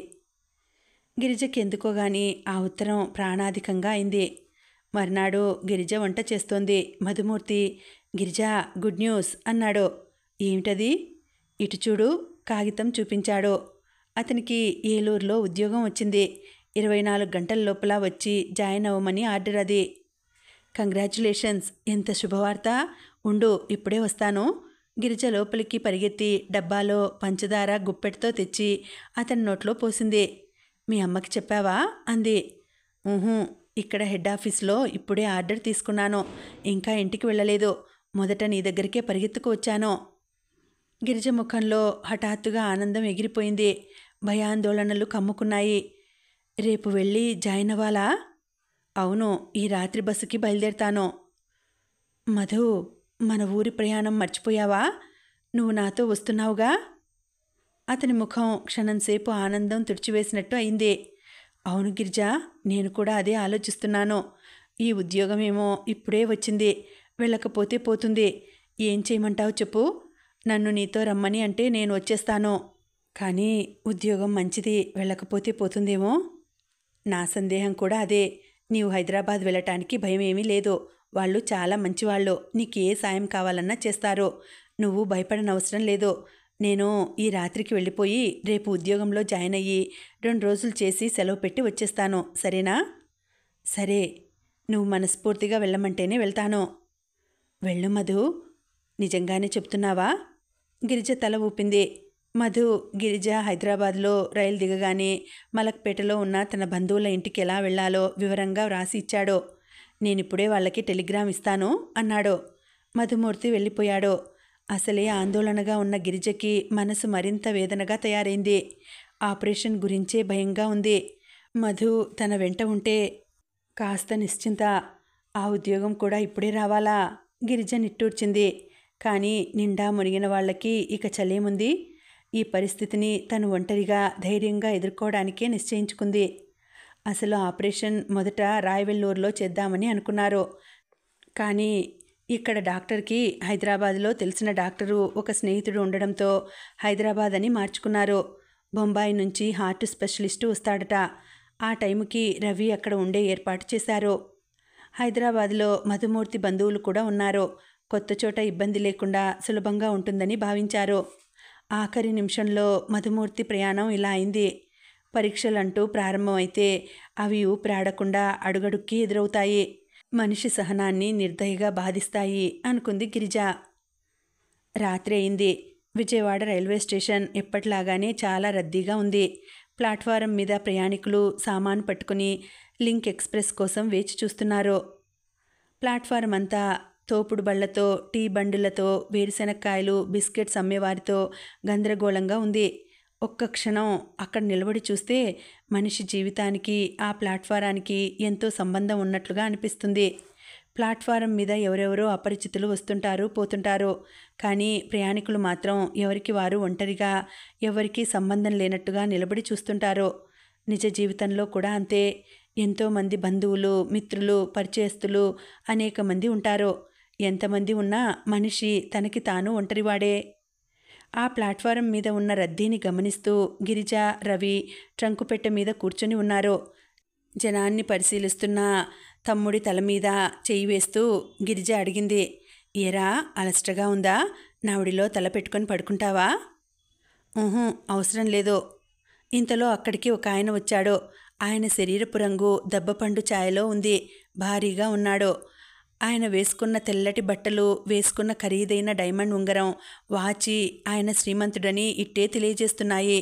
గిరిజకి ఎందుకోగాని ఆ ఉత్తరం ప్రాణాధికంగా అయింది. మర్నాడు గిరిజ వంట చేస్తోంది. మధుమూర్తి, గిరిజా, గుడ్ న్యూస్ అన్నాడు. ఏమిటది? ఇటు చూడు, కాగితం చూపించాడు. అతనికి ఏలూరులో ఉద్యోగం వచ్చింది. 24 గంటల లోపల వచ్చి జాయిన్ అవ్వమని ఆర్డర్ అది. కంగ్రాచ్యులేషన్స్, ఎంత శుభవార్త! ఉండు, ఇప్పుడే వస్తాను. గిరిజ లోపలికి పరిగెత్తి డబ్బాలో పంచదార గుప్పెట్తో తెచ్చి అతని నోట్లో పోసింది. మీ అమ్మకి చెప్పావా అంది. ఊహూ, ఇక్కడ హెడ్ ఆఫీస్లో ఇప్పుడే ఆర్డర్ తీసుకున్నాను. ఇంకా ఇంటికి వెళ్ళలేదు. మొదట నీ దగ్గరికే పరిగెత్తుకు వచ్చాను. గిరిజ ముఖంలో హఠాత్తుగా ఆనందం ఎగిరిపోయింది. భయాందోళనలు కమ్ముకున్నాయి. రేపు వెళ్ళి జాయిన్ అవ్వాలా? అవును, ఈ రాత్రి బస్సుకి బయలుదేరతాను. మధు, మన ఊరి ప్రయాణం మర్చిపోయావా? నువ్వు నాతో వస్తున్నావుగా? అతని ముఖం క్షణంసేపు ఆనందం తుడిచివేసినట్టు అయింది. అవును గిరిజ, నేను కూడా అదే ఆలోచిస్తున్నాను. ఈ ఉద్యోగమేమో ఇప్పుడే వచ్చింది, వెళ్ళకపోతే పోతుంది. ఏం చేయమంటావు చెప్పు? నన్ను నీతో రమ్మని అంటే నేను వచ్చేస్తాను. కానీ ఉద్యోగం మంచిది, వెళ్ళకపోతే పోతుందేమో. నా సందేహం కూడా అదే. నీవు హైదరాబాద్ వెళ్ళటానికి భయం ఏమీ లేదు. వాళ్ళు చాలా మంచివాళ్ళు. నీకు ఏ సాయం కావాలన్నా చేస్తారు. నువ్వు భయపడనవసరం లేదు. నేను ఈ రాత్రికి వెళ్ళిపోయి రేపు ఉద్యోగంలో జాయిన్ అయ్యి 2 రోజులు చేసి సెలవు పెట్టి వచ్చేస్తాను. సరేనా? సరే, నువ్వు మనస్ఫూర్తిగా వెళ్ళమంటేనే వెళ్తాను. వెళ్ళు మధు. నిజంగానే చెప్తున్నావా? గిరిజ తల ఊపింది. మధు గిరిజ హైదరాబాద్లో రైలు దిగగానే మలక్పేటలో ఉన్న తన బంధువుల ఇంటికి ఎలా వెళ్లాలో వివరంగా వ్రాసి ఇచ్చాడు. నేనిప్పుడే వాళ్ళకి టెలిగ్రామ్ ఇస్తాను అన్నాడు. మధుమూర్తి వెళ్ళిపోయాడు. అసలే ఆందోళనగా ఉన్న గిరిజకి మనసు మరింత వేదనగా తయారైంది. ఆపరేషన్ గురించే భయంగా ఉంది. మధు తన వెంట ఉంటే కాస్త నిశ్చింత. ఆ ఉద్యోగం కూడా ఇప్పుడే రావాలా? గిరిజ నిట్టూర్చింది. కానీ నిండా మునిగిన వాళ్ళకి ఇక చలేముంది. ఈ పరిస్థితిని తను ఒంటరిగా ధైర్యంగా ఎదుర్కోవడానికే నిశ్చయించుకుంది. అసలు ఆపరేషన్ మొదట రాయవెల్లూరులో చేద్దామని అనుకున్నారు. కానీ ఇక్కడ డాక్టర్కి హైదరాబాద్లో తెలిసిన డాక్టరు ఒక స్నేహితుడు ఉండడంతో హైదరాబాద్ అని మార్చుకున్నారు. బొంబాయి నుంచి హార్ట్ స్పెషలిస్టు వస్తాడట. ఆ టైంకి రవి అక్కడ ఉండే ఏర్పాటు చేశారు. హైదరాబాద్లో మధుమూర్తి బంధువులు కూడా ఉన్నారు. కొత్త చోట ఇబ్బంది లేకుండా సులభంగా ఉంటుందని భావించారు. ఆఖరి నిమిషంలో మధుమూర్తి ప్రయాణం ఇలా అయింది. పరీక్షలంటూ ప్రారంభమైతే అవి ఊపిరాడకుండా అడుగడుక్కి ఎదురవుతాయి. మనిషి సహనాన్ని నిర్దయగా బాధిస్తాయి అనుకుంది గిరిజ. రాత్రి అయింది. విజయవాడ రైల్వే స్టేషన్ ఎప్పటిలాగానే చాలా రద్దీగా ఉంది. ప్లాట్ఫారం మీద ప్రయాణికులు సామాను పట్టుకుని లింక్ ఎక్స్ప్రెస్ కోసం వేచి చూస్తున్నారు. ప్లాట్ఫారం అంతా తోపుడు బళ్లతో, టీ బండులతో, వేరుశెనక్కాయలు, బిస్కెట్స్ అమ్మేవారితో గందరగోళంగా ఉంది. ఒక్క క్షణం అక్కడ నిలబడి చూస్తే మనిషి జీవితానికి ఆ ప్లాట్ఫారానికి ఎంతో సంబంధం ఉన్నట్లుగా అనిపిస్తుంది. ప్లాట్ఫారం మీద ఎవరెవరో అపరిచితులు వస్తుంటారు, పోతుంటారు. కానీ ప్రయాణికులు మాత్రం ఎవరికి వారు ఒంటరిగా, ఎవరికీ సంబంధం లేనట్టుగా నిలబడి చూస్తుంటారు. నిజ జీవితంలో కూడా అంతే. ఎంతోమంది బంధువులు, మిత్రులు, పరిచయస్తులు అనేక మంది ఉంటారు. ఎంతమంది ఉన్నా మనిషి తనకి తాను ఒంటరివాడే. ఆ ప్లాట్ఫారం మీద ఉన్న రద్దీని గమనిస్తూ గిరిజ, రవి ట్రంకుపెట్టె మీద కూర్చొని ఉన్నారు. జనాన్ని పరిశీలిస్తున్న తమ్ముడి తల మీద చెయ్యి వేస్తూ గిరిజ అడిగింది, ఏరా అలసటగా ఉందా? నావిడిలో తల పెట్టుకొని పడుకుంటావా? అవసరం లేదు. ఇంతలో అక్కడికి ఒక ఆయన వచ్చాడు. ఆయన శరీరపు రంగు దెబ్బపండు ఛాయలో ఉంది. భారీగా ఉన్నాడు. ఆయన వేసుకున్న తెల్లటి బట్టలు, వేసుకున్న ఖరీదైన డైమండ్ ఉంగరం, వాచి ఆయన శ్రీమంతుడని ఇట్టే తెలియజేస్తున్నాయి.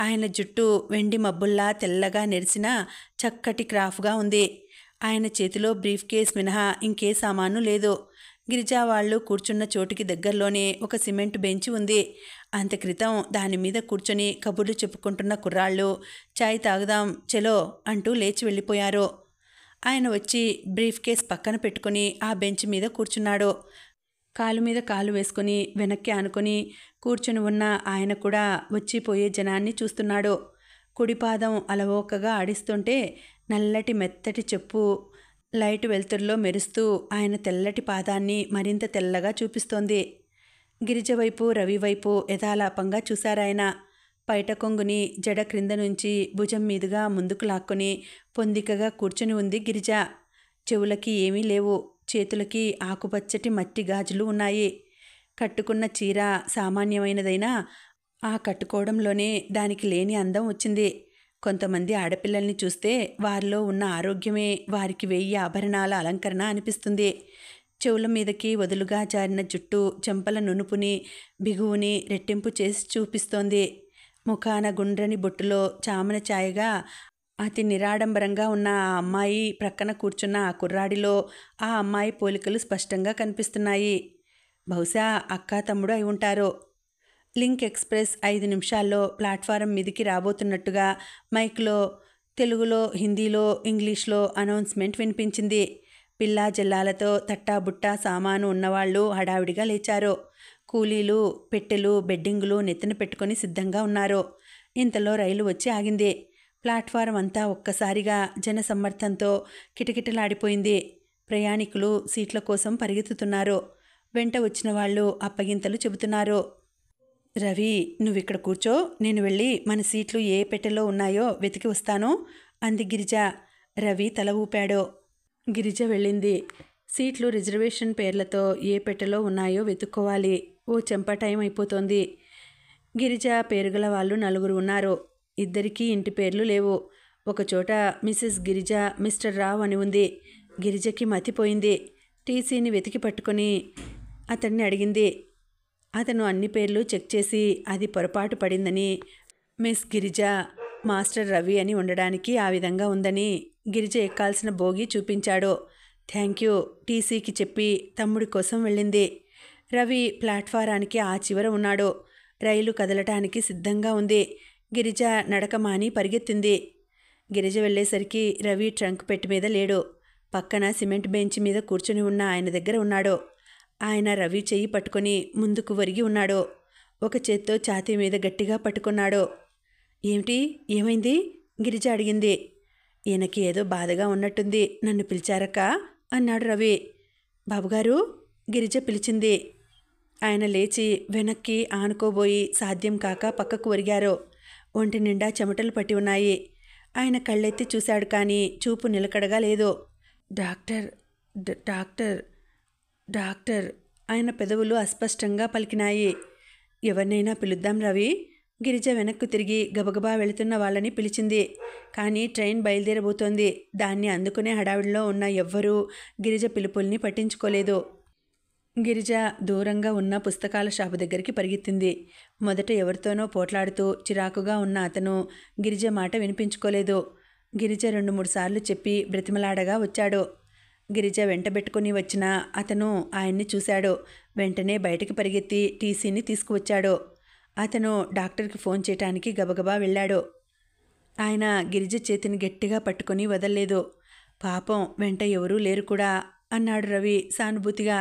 ఆయన జుట్టు వెండి మబ్బుల్లా తెల్లగా నెరిసిన చక్కటి క్రాఫ్గా ఉంది. ఆయన చేతిలో బ్రీఫ్ కేస్ మినహా ఇంకే సామాను లేదు. గిరిజా వాళ్ళు కూర్చున్న చోటుకి దగ్గరలోనే ఒక సిమెంట్ బెంచ్ ఉంది. అంత క్రితం దాని మీద కూర్చొని కబుర్లు చెప్పుకుంటున్న కుర్రాళ్ళు చాయ్ తాగుదాం చలో అంటూ లేచి వెళ్ళిపోయారు. ఆయన వచ్చి బ్రీఫ్ కేస్ పక్కన పెట్టుకుని ఆ బెంచ్ మీద కూర్చున్నాడు. కాలు మీద కాలు వేసుకుని వెనక్కి ఆనుకొని కూర్చుని ఉన్న ఆయన కూడా వచ్చిపోయే జనాన్ని చూస్తున్నాడు. కుడిపాదం అలవోకగా ఆడిస్తుంటే నల్లటి మెత్తటి చెప్పు లైట్ వెలుతురులో మెరుస్తూ ఆయన తెల్లటి పాదాన్ని మరింత తెల్లగా చూపిస్తోంది. గిరిజ వైపు, రవి వైపు యథాలాపంగా చూశారాయన. పైట కొంగుని జడ క్రింద నుంచి భుజం మీదుగా ముందుకు లాక్కొని పొందికగా కూర్చుని ఉంది గిరిజ. చెవులకి ఏమీ లేవు. చేతులకి ఆకుపచ్చటి మట్టి గాజులు ఉన్నాయి. కట్టుకున్న చీర సామాన్యమైనదైనా ఆ కట్టుకోవడంలోనే దానికి లేని అందం వచ్చింది. కొంతమంది ఆడపిల్లల్ని చూస్తే వారిలో ఉన్న ఆరోగ్యమే వారికి 1000 ఆభరణాల అలంకరణ అనిపిస్తుంది. చెవుల మీదకి వదులుగా జారిన జుట్టు చెంపల నునుపుని, బిగువుని రెట్టింపు చేసి చూపిస్తోంది. ముఖాన గుండ్రని బొట్టులో చామన ఛాయగా అతి నిరాడంబరంగా ఉన్న ఆ అమ్మాయి ప్రక్కన కూర్చున్న ఆ కుర్రాడిలో ఆ అమ్మాయి పోలికలు స్పష్టంగా కనిపిస్తున్నాయి. బహుశా అక్కా తమ్ముడు అయి ఉంటారు. లింక్ ఎక్స్ప్రెస్ 5 నిమిషాల్లో ప్లాట్ఫారం మీదికి రాబోతున్నట్టుగా మైక్లో తెలుగులో, హిందీలో, ఇంగ్లీష్లో అనౌన్స్మెంట్ వినిపించింది. పిల్లా జల్లాలతో తట్టాబుట్టా సామాను ఉన్నవాళ్లు హడావిడిగా లేచారు. కూలీలు పెట్టెలు, బెడ్డింగులు నెత్తిన పెట్టుకుని సిద్ధంగా ఉన్నారు. ఇంతలో రైలు వచ్చి ఆగింది. ప్లాట్ఫారం అంతా ఒక్కసారిగా జనసమ్మర్దంతో కిటకిటలాడిపోయింది. ప్రయాణికులు సీట్ల కోసం పరిగెత్తుతున్నారు. వెంట వచ్చిన వాళ్ళు అప్పగింతలు చెబుతున్నారు. రవి, నువ్విక్కడ కూర్చో, నేను వెళ్ళి మన సీట్లు ఏ పెట్టెలో ఉన్నాయో వెతికి వస్తాను అంది గిరిజ. రవి తల ఊపాడు. గిరిజ వెళ్ళింది. సీట్లు రిజర్వేషన్ పేర్లతో ఏ పెట్టెలో ఉన్నాయో వెతుక్కోవాలి. ఓ చెంప టైం అయిపోతోంది. గిరిజ పేరుగల వాళ్ళు 4 ఉన్నారు. ఇద్దరికీ ఇంటి పేర్లు లేవు. ఒకచోట మిసెస్ గిరిజ, మిస్టర్ రావ్ అని ఉంది. గిరిజకి మతిపోయింది. టీసీని వెతికి పట్టుకుని అతన్ని అడిగింది. అతను అన్ని పేర్లు చెక్ చేసి అది పొరపాటు పడిందని, మిస్ గిరిజ మాస్టర్ రవి అని ఉండడానికి ఆ విధంగా ఉందని గిరిజ ఎక్కాల్సిన బోగి చూపించాడు. థ్యాంక్ యూ టీసీకి చెప్పి తమ్ముడి కోసం వెళ్ళింది. రవి ప్లాట్ఫారానికి ఆ చివర ఉన్నాడు. రైలు కదలటానికి సిద్ధంగా ఉంది. గిరిజ నడక మాని పరిగెత్తింది. గిరిజ వెళ్ళేసరికి రవి ట్రంక్ పెట్టి మీద లేడు. పక్కన సిమెంట్ బెంచ్ మీద కూర్చుని ఉన్న ఆయన దగ్గర ఉన్నాడు. ఆయన రవి చెయ్యి పట్టుకొని ముందుకు ఒరిగి ఉన్నాడు. ఒక చేత్తో ఛాతీ మీద గట్టిగా పట్టుకున్నాడు. ఏమిటి, ఏమైంది? గిరిజ అడిగింది. ఈయనకి ఏదో బాధగా ఉన్నట్టుంది, నన్ను పిలిచారక్క అన్నాడు రవి. బాబుగారు, గిరిజ పిలిచింది. ఆయన లేచి వెనక్కి ఆనుకోబోయి సాధ్యం కాక పక్కకు ఒరిగారు. ఒంటి నిండా చెమటలు పట్టి ఉన్నాయి. ఆయన కళ్ళెత్తి చూశాడు, కానీ చూపు నిలకడగా లేదు. డాక్టర్, డాక్టర్, డాక్టర్ ఆయన పెదవులు అస్పష్టంగా పలికినాయి. ఎవరినైనా పిలుద్దాం రవి. గిరిజ వెనక్కు తిరిగి గబగబా వెళుతున్న వాళ్ళని పిలిచింది. కానీ ట్రైన్ బయలుదేరబోతోంది. దాన్ని అందుకునే హడావిడిలో ఉన్న ఎవ్వరూ గిరిజ పిలుపుల్ని పట్టించుకోలేదు. గిరిజ దూరంగా ఉన్న పుస్తకాల షాపు దగ్గరికి పరిగెత్తింది. మొదట ఎవరితోనో పోట్లాడుతూ చిరాకుగా ఉన్న అతను గిరిజ మాట వినిపించుకోలేదు. గిరిజ 2-3 సార్లు చెప్పి బ్రతిమలాడగా వచ్చాడు. గిరిజ వెంటబెట్టుకుని వచ్చిన అతను ఆయన్ని చూశాడు. వెంటనే బయటికి పరిగెత్తి టీసీని తీసుకువచ్చాడు. అతను డాక్టర్కి ఫోన్ చేయటానికి గబగబా వెళ్ళాడు. ఆయన గిరిజ చేతిని గట్టిగా పట్టుకొని వదల్లేదు. పాపం, వెంట ఎవరూ లేరు కూడా అన్నాడు రవి సానుభూతిగా.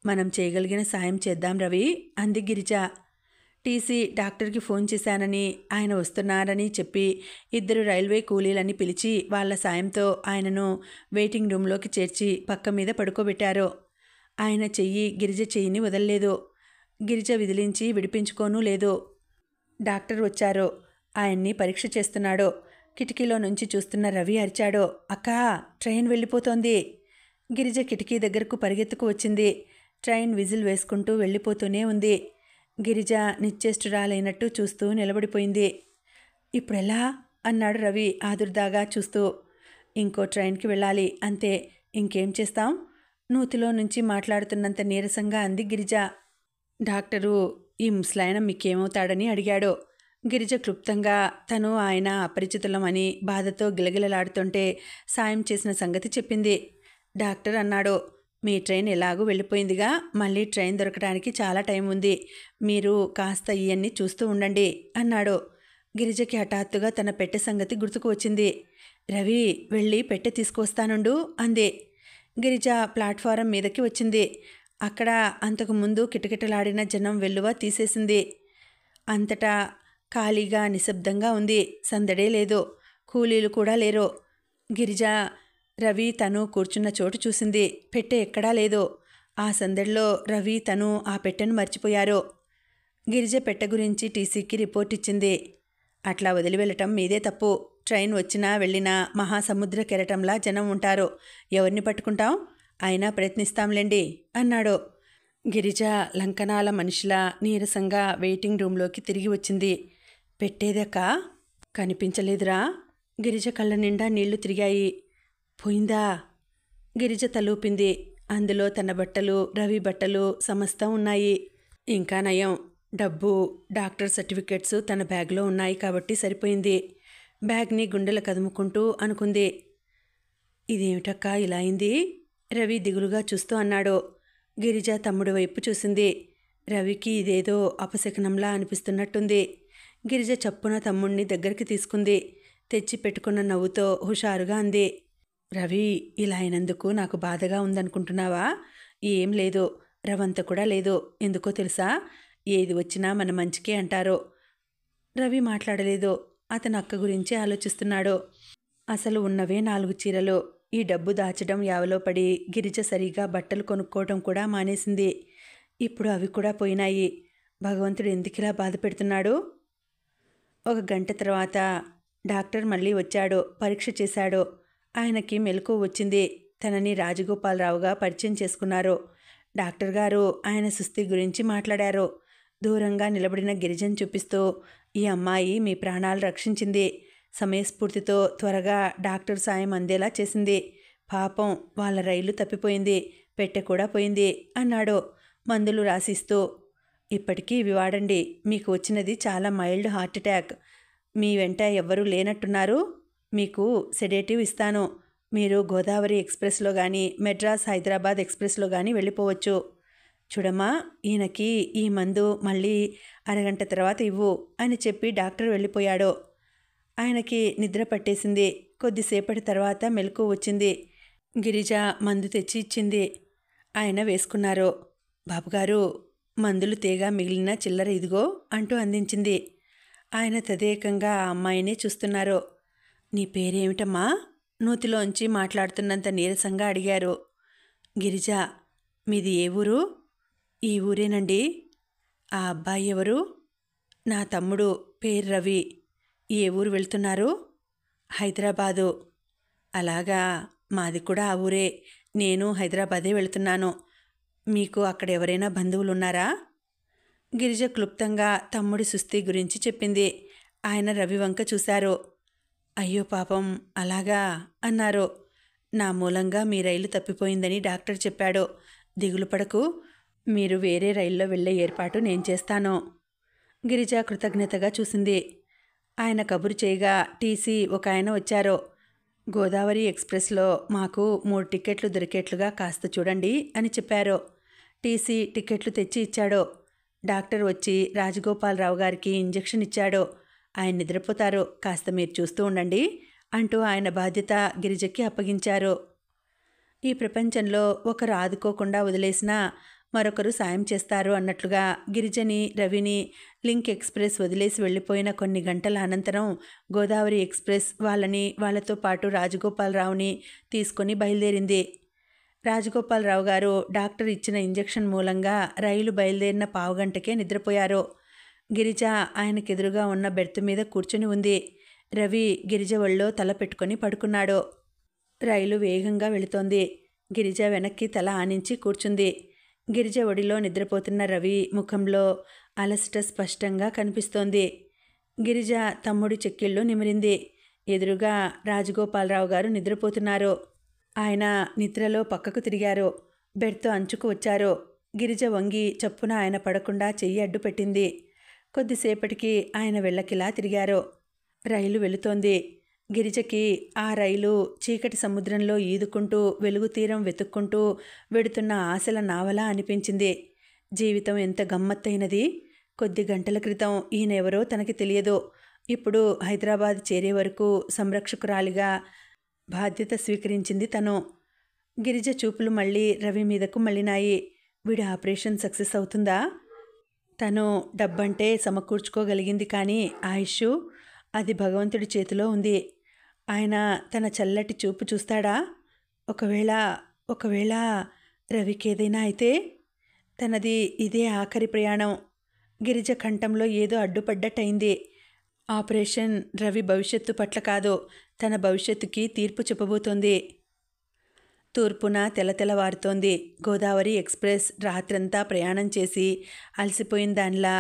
మనం చేయగలిగిన సాయం చేద్దాం రవి, అంది గిరిజ. టీసీ డాక్టర్కి ఫోన్ చేశానని, ఆయన వస్తున్నారని చెప్పి 2 రైల్వే కూలీలని పిలిచి వాళ్ళ సాయంతో ఆయనను వెయిటింగ్ రూమ్లోకి చేర్చి పక్క మీద పడుకోబెట్టారు. ఆయన చెయ్యి గిరిజ చెయ్యిని వదల్లేదు. గిరిజ విదిలించి విడిపించుకోనూ లేదు. డాక్టర్ వచ్చారు. ఆయన్ని పరీక్ష చేస్తున్నాడు. కిటికీలో నుంచి చూస్తున్న రవి అరిచాడు, అక్కా, ట్రైన్ వెళ్ళిపోతోంది. గిరిజ కిటికీ దగ్గరకు పరిగెత్తుకు వచ్చింది. ట్రైన్ విజిల్ వేసుకుంటూ వెళ్ళిపోతూనే ఉంది. గిరిజ నిశ్చేష్టురాలైనట్టు చూస్తూ నిలబడిపోయింది. ఇప్పుడెలా అన్నాడు రవి ఆదుర్దాగా చూస్తూ. ఇంకో ట్రైన్కి వెళ్ళాలి, అంతే, ఇంకేం చేస్తాం? నూతిలో నుంచి మాట్లాడుతున్నంత నీరసంగా అంది గిరిజ. డాక్టరు ఈ ముసలాయన మీకేమవుతాడని అడిగాడు. గిరిజ క్లుప్తంగా తను ఆయన అపరిచితులమని బాధతో గిలగిలలాడుతుంటే సాయం చేసిన సంగతి చెప్పింది. డాక్టర్ అన్నాడు, మీ ట్రైన్ ఎలాగూ వెళ్ళిపోయిందిగా, మళ్ళీ ట్రైన్ దొరకడానికి చాలా టైం ఉంది. మీరు కాస్త ఇవన్నీ చూస్తూ ఉండండి అన్నాడు. గిరిజకి హఠాత్తుగా తన పెట్టె సంగతి గుర్తుకు వచ్చింది. రవి, వెళ్ళి పెట్టె తీసుకువస్తానుండు అంది. గిరిజ ప్లాట్ఫారం మీదకి వచ్చింది. అక్కడ అంతకుముందు కిటకిటలాడిన జనం వెల్లువ తీసేసింది. అంతటా ఖాళీగా నిశ్శబ్దంగా ఉంది. సందడే లేదు. కూలీలు కూడా లేరు. గిరిజ రవి తను కూర్చున్న చోటు చూసింది. పెట్టె ఎక్కడా లేదు. ఆ సందడిలో రవి తను ఆ పెట్టెను మర్చిపోయారు. గిరిజ పెట్టె గురించి టీసీకి రిపోర్ట్ ఇచ్చింది. అట్లా వదిలి వెళ్ళటం మీదే తప్పు. ట్రైన్ వచ్చినా వెళ్ళినా మహాసముద్ర కెరటంలా జనం ఉంటారు. ఎవరిని పట్టుకుంటాం? అయినా ప్రయత్నిస్తాంలేండి అన్నాడు. గిరిజ లంకనాల మనిషిలా నీరసంగా వెయిటింగ్ రూమ్లోకి తిరిగి వచ్చింది. పెట్టేదక్కా? కనిపించలేదురా. గిరిజ కళ్ళ నిండా నీళ్లు తిరిగాయి. పోయిందా? గిరిజ తలూపింది. అందులో తన బట్టలు, రవి బట్టలు సమస్తం ఉన్నాయి. ఇంకా నయం, డబ్బు, డాక్టర్ సర్టిఫికెట్స్ తన బ్యాగ్లో ఉన్నాయి కాబట్టి సరిపోయింది. బ్యాగ్ని గుండెలు కదుముకుంటూ అనుకుంది. ఇదేమిటక్కా ఇలా అయింది? రవి దిగులుగా చూస్తూ అన్నాడు. గిరిజ తమ్ముడి వైపు చూసింది. రవికి ఇదేదో అపశకనంలా అనిపిస్తున్నట్టుంది. గిరిజ చప్పున తమ్ముణ్ణి దగ్గరికి తీసుకుంది. తెచ్చి పెట్టుకున్న నవ్వుతో హుషారుగా అంది, రవి, ఇలా అయినందుకు నాకు బాధగా ఉందనుకుంటున్నావా? ఏం లేదు, రవంత కూడా లేదు. ఎందుకో తెలుసా? ఏది వచ్చినా మన మంచికే అంటారు. రవి మాట్లాడలేదు. అతను అక్క గురించి ఆలోచిస్తున్నాడు. అసలు ఉన్నవే 4 చీరలు. ఈ డబ్బు దాచడం యావలో పడి గిరిజ సరిగా బట్టలు కొనుక్కోవడం కూడా మానేసింది. ఇప్పుడు అవి కూడా పోయినాయి. భగవంతుడు ఎందుకిలా బాధ పెడుతున్నాడు? 1 గంట తర్వాత డాక్టర్ మళ్ళీ వచ్చాడు. పరీక్ష చేశాడు. ఆయనకి మెలకువ వచ్చింది. తనని రాజగోపాలరావుగా పరిచయం చేసుకున్నారు. డాక్టర్ గారు ఆయన సుస్థి గురించి మాట్లాడారు. దూరంగా నిలబడిన గిరిజను చూపిస్తూ, ఈ అమ్మాయి మీ ప్రాణాలు రక్షించింది. సమయస్ఫూర్తితో త్వరగా డాక్టర్ సాయం అందేలా చేసింది. పాపం, వాళ్ళ రైలు తప్పిపోయింది. పెట్టె కూడా పోయింది అన్నాడు మందులు రాసిస్తూ. ఇప్పటికీ ఇవి వాడండి. మీకు వచ్చినది చాలా మైల్డ్ హార్ట్ అటాక్. మీ వెంట ఎవ్వరూ లేనట్టున్నారు. మీకు సెడేటివ్ ఇస్తాను. మీరు గోదావరి ఎక్స్ప్రెస్లో కానీ మెడ్రాస్ హైదరాబాద్ ఎక్స్ప్రెస్లో కానీ వెళ్ళిపోవచ్చు. చూడమ్మా, ఈయనకి ఈ మందు మళ్ళీ 1 గంట తర్వాత ఇవ్వు అని చెప్పి డాక్టర్ వెళ్ళిపోయాడు. ఆయనకి నిద్ర పట్టేసింది. కొద్దిసేపటి తర్వాత మెలకువ వచ్చింది. గిరిజ మందు తెచ్చి ఇచ్చింది. ఆయన వేసుకున్నారు. బాబుగారు, మందులు తేగా మిగిలిన చిల్లర ఇదిగో అంటూ అందించింది. ఆయన తదేకంగా ఆ అమ్మాయినే చూస్తున్నారు. నీ పేరేమిటమ్మా? నూతిలోంచి మాట్లాడుతున్నంత నీరసంగా అడిగారు. గిరిజ. మీది ఏ ఊరు? ఈ ఊరేనండి. ఆ అబ్బాయి ఎవరు? నా తమ్ముడు, పేరు రవి. ఏ ఊరు వెళ్తున్నారు? హైదరాబాదు. అలాగా, మాది కూడా ఆ ఊరే. నేను హైదరాబాదే వెళుతున్నాను. మీకు అక్కడ ఎవరైనా బంధువులున్నారా? గిరిజ క్లుప్తంగా తమ్ముడి సుస్థి గురించి చెప్పింది. ఆయన రవి వంక చూశారు. అయ్యో పాపం, అలాగా అన్నారు. నా మూలంగా మీ రైలు తప్పిపోయిందని డాక్టర్ చెప్పాడు. దిగులు పడకు, మీరు వేరే రైల్లో వెళ్ళే ఏర్పాటు నేను చేస్తాను. గిరిజ కృతజ్ఞతగా చూసింది. ఆయన కబురు చేయగా టీసీ ఒక ఆయన వచ్చారు. గోదావరి ఎక్స్ప్రెస్లో మాకు 3 టికెట్లు దొరికేట్లుగా కాస్త చూడండి అని చెప్పారు. టీసీ టికెట్లు తెచ్చి ఇచ్చాడు. డాక్టర్ వచ్చి రాజగోపాలరావు గారికి ఇంజెక్షన్ ఇచ్చాడు. ఆయన నిద్రపోతారు, కాస్త మీరు చూస్తూ ఉండండి అంటూ ఆయన బాధ్యత గిరిజకి అప్పగించారు. ఈ ప్రపంచంలో ఒకరు ఆదుకోకుండా వదిలేసినా మరొకరు సాయం చేస్తారు అన్నట్లుగా గిరిజని, రవిని లింక్ ఎక్స్ప్రెస్ వదిలేసి వెళ్ళిపోయిన కొన్ని గంటల అనంతరం గోదావరి ఎక్స్ప్రెస్ వాళ్ళతో పాటు రాజగోపాలరావుని తీసుకొని బయలుదేరింది. రాజగోపాలరావు గారు డాక్టర్ ఇచ్చిన ఇంజెక్షన్ మూలంగా రైలు బయలుదేరిన పావుగంటకే నిద్రపోయారు. గిరిజ ఆయనకెదురుగా ఉన్న బెర్త్ మీద కూర్చుని ఉంది. రవి గిరిజ ఒళ్ళో తల పెట్టుకొని పడుకున్నాడు. రైలు వేగంగా వెళుతోంది. గిరిజ వెనక్కి తల ఆనించి కూర్చుంది. గిరిజ ఒడిలో నిద్రపోతున్న రవి ముఖంలో అలసట స్పష్టంగా కనిపిస్తోంది. గిరిజ తమ్ముడి చెక్కిళ్ళు నిమిరింది. ఎదురుగా రాజగోపాలరావు గారు నిద్రపోతున్నారు. ఆయన నిద్రలో పక్కకు తిరిగారు. బెర్త్ అంచుకు వచ్చారు. గిరిజ వంగి చప్పున ఆయన పడకుండా చెయ్యి అడ్డు పెట్టింది. కొద్దిసేపటికి ఆయన వెళ్ళకిలా తిరిగారు. రైలు వెళుతోంది. గిరిజకి ఆ రైలు చీకటి సముద్రంలో ఈదుకుంటూ వెలుగు తీరం వెతుక్కుంటూ వెడుతున్న ఆశల నావలా అనిపించింది. జీవితం ఎంత గమ్మత్తైనది. కొద్ది గంటల క్రితం ఈయనెవరో తనకి తెలియదు. ఇప్పుడు హైదరాబాద్ చేరే వరకు సంరక్షకురాలిగా బాధ్యత స్వీకరించింది తను. గిరిజ చూపులు మళ్ళీ రవి మీదకు మళ్ళినాయి. వీడి ఆపరేషన్ సక్సెస్ అవుతుందా? తను డబ్బంటే సమకూర్చుకోగలిగింది, కానీ ఆయుష్, అది భగవంతుడి చేతిలో ఉంది. ఆయన తన చల్లటి చూపు చూస్తాడా? ఒకవేళ రవికేదైనా అయితే? తనది ఇదే ఆఖరి ప్రయాణం. గిరిజ కంఠంలో ఏదో అడ్డుపడ్డట్టయింది. ఆపరేషన్ రవి భవిష్యత్తు పట్ల కాదు, తన భవిష్యత్తుకి తీర్పు చెప్పబోతోంది. తూర్పున తెలతెలవారుతోంది. గోదావరి ఎక్స్ప్రెస్ రాత్రంతా ప్రయాణం చేసి అలసిపోయిన దానిలా